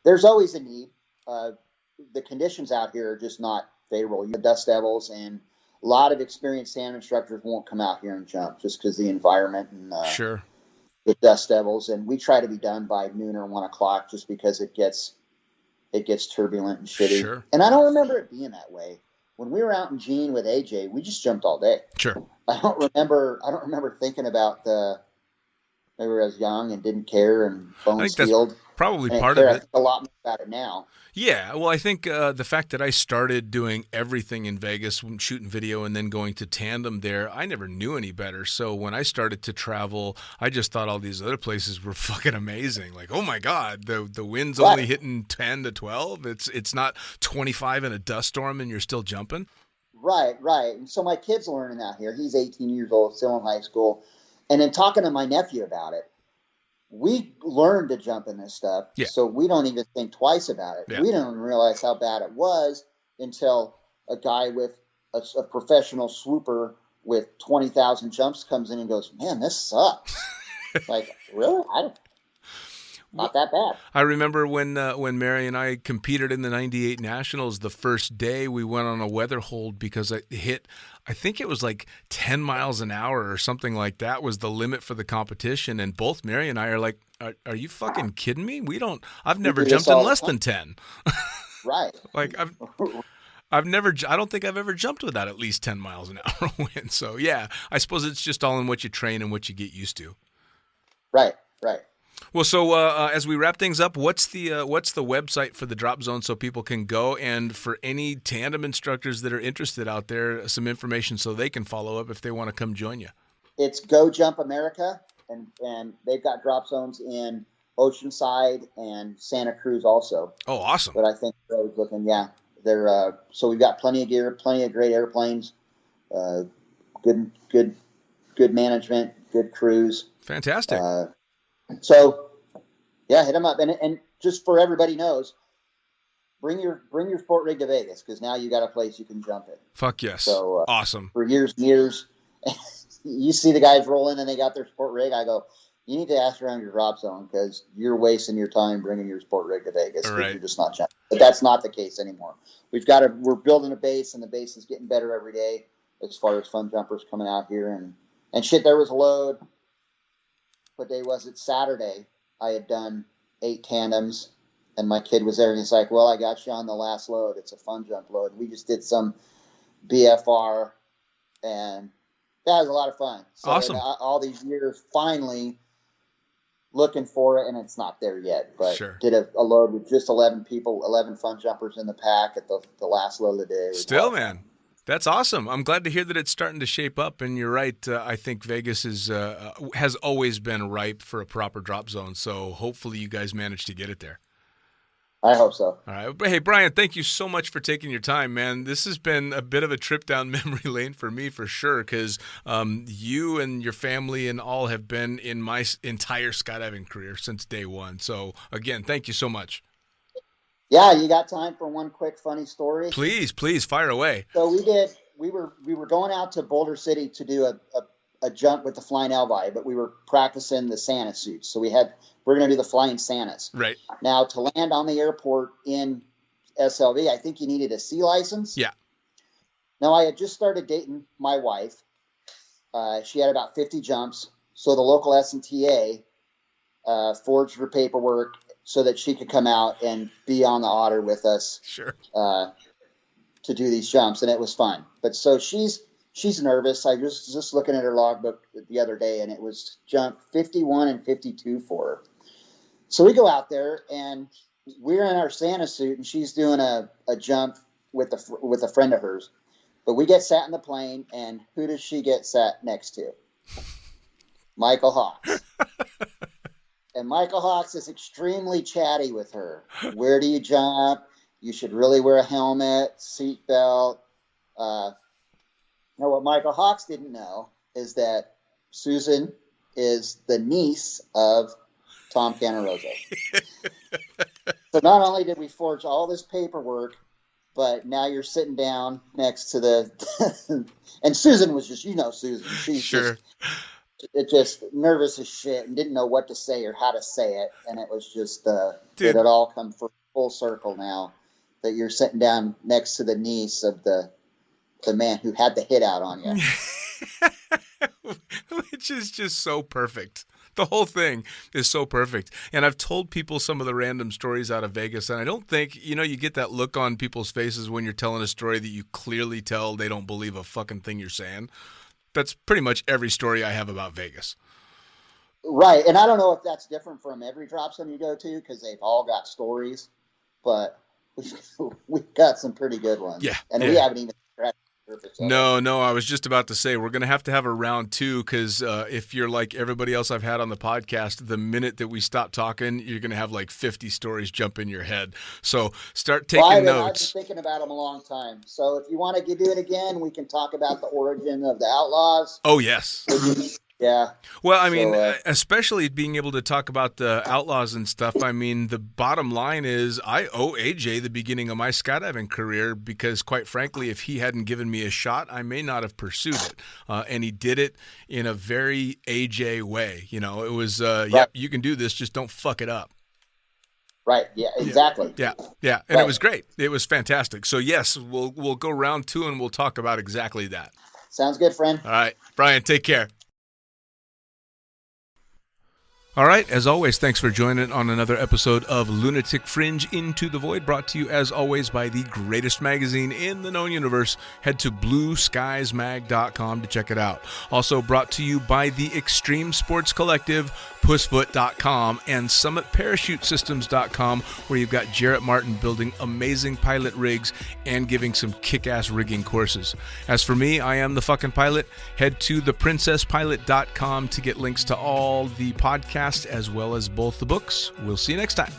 There's always a need. The conditions out here are just not favorable. You have Dust Devils, and a lot of experienced tandem instructors won't come out here and jump just because the environment and Sure. the Dust Devils. And we try to be done by noon or 1 o'clock just because it gets turbulent and shitty. Sure. And I don't remember it being that way. When we were out in Gene with AJ, we just jumped all day. Sure. I don't remember thinking about maybe I was young and didn't care and bones healed. Probably part of it. A lot more about it now. Yeah, well, I think the fact that I started doing everything in Vegas, shooting video and then going to tandem there, I never knew any better. So when I started to travel, I just thought all these other places were fucking amazing. Like, oh my God, the wind's only hitting 10 to 12. It's not 25 in a dust storm and you're still jumping. Right. And so my kid's learning out here. He's 18 years old, still in high school. And then talking to my nephew about it, we learned to jump in this stuff, so we don't even think twice about it. Yeah. We didn't realize how bad it was until a guy with a professional swooper with 20,000 jumps comes in and goes, "Man, this sucks." Like, really? Not that bad. I remember when Mary and I competed in the 98 Nationals, the first day we went on a weather hold because I think it was like 10 miles an hour or something like that was the limit for the competition. And both Mary and I are like, are you fucking kidding me? I've never jumped in less than 10. Right. Like I don't think I've ever jumped without at least 10 miles an hour wind. So yeah, I suppose it's just all in what you train and what you get used to. Right. Well, so as we wrap things up, what's the website for the drop zone so people can go, and for any tandem instructors that are interested out there, some information so they can follow up if they want to come join you? It's Go Jump America, and they've got drop zones in Oceanside and Santa Cruz also. Oh, awesome! But I think they're looking, they're so we've got plenty of gear, plenty of great airplanes, good management, good crews. Fantastic. So, hit them up, and just for everybody knows, bring your sport rig to Vegas because now you got a place you can jump in. Fuck yes! So awesome. For years and years, you see the guys roll in and they got their sport rig. I go, you need to ask around your drop zone because you're wasting your time bringing your sport rig to Vegas because you're just not jumping. But that's not the case anymore. We're building a base, and the base is getting better every day as far as fun jumpers coming out here and shit. There was a load. What day was it? Saturday. I had done 8 tandems, and my kid was there, and he's like, "Well, I got you on the last load. It's a fun jump load." We just did some BFR, and that was a lot of fun. So awesome. All these years, finally looking for it, and it's not there yet. But did a load with just 11 people, 11 fun jumpers in the pack at the last load of the day. Still, man. That's awesome. I'm glad to hear that it's starting to shape up. And you're right. I think Vegas has always been ripe for a proper drop zone. So hopefully you guys manage to get it there. I hope so. All right. Hey, Brian, thank you so much for taking your time, man. This has been a bit of a trip down memory lane for me, for sure, because you and your family and all have been in my entire skydiving career since day one. So, again, thank you so much. Yeah, you got time for one quick funny story? Please, fire away. So we were going out to Boulder City to do a jump with the Flying Elvi, but we were practicing the Santa suits. So we're going to do the Flying Santas. Right. Now, to land on the airport in SLV, I think you needed a C license. Yeah. Now, I had just started dating my wife. She had about 50 jumps. So the local SNTA forged her paperwork so that she could come out and be on the otter with us. Sure. To do these jumps, and it was fun. But so she's nervous. I was just looking at her logbook the other day, and it was jump 51 and 52 for her. So we go out there, and we're in our Santa suit, and she's doing a jump with a friend of hers. But we get sat in the plane, and who does she get sat next to? Michael Hawks. And Michael Hawks is extremely chatty with her. Where do you jump? You should really wear a helmet, seatbelt. Now, what Michael Hawks didn't know is that Susan is the niece of Tom Canaroso. So not only did we forge all this paperwork, but now you're sitting down next to the and Susan was just, Susan. She's Sure. just nervous as shit and didn't know what to say or how to say it. And it was just, Dude. it had all come full circle now that you're sitting down next to the niece of the man who had the hit out on you. Which is just so perfect. The whole thing is so perfect. And I've told people some of the random stories out of Vegas, and I don't think, you get that look on people's faces when you're telling a story that you clearly tell they don't believe a fucking thing you're saying. That's pretty much every story I have about Vegas. Right. And I don't know if that's different from every drop zone you go to, because they've all got stories, but we've got some pretty good ones. Yeah. And yeah. we haven't even scratched the surface of it. No, I was just about to say we're going to have a round 2 because if you're like everybody else I've had on the podcast, the minute that we stop talking, you're going to have like 50 stories jump in your head. So start taking notes. I've been thinking about them a long time. So if you want to do it again, we can talk about the origin of the Outlaws. Oh, yes. Yeah. Well, I mean, especially being able to talk about the Outlaws and stuff. I mean, the bottom line is I owe AJ the beginning of my skydiving career because, quite frankly, if he hadn't given me a shot, I may not have pursued it. And he did it in a very AJ way. It was, yep, you can do this, just don't fuck it up. Right. Yeah, exactly. Yeah. And It was great. It was fantastic. So, yes, we'll go round 2 and we'll talk about exactly that. Sounds good, friend. All right. Brian, take care. All right, as always, thanks for joining on another episode of Lunatic Fringe Into the Void, brought to you, as always, by the greatest magazine in the known universe. Head to blueskiesmag.com to check it out. Also brought to you by the Extreme Sports Collective, pussfoot.com, and summitparachutesystems.com, where you've got Jarrett Martin building amazing pilot rigs and giving some kick-ass rigging courses. As for me, I am the fucking pilot. Head to theprincesspilot.com to get links to all the podcasts as well as both the books. We'll see you next time.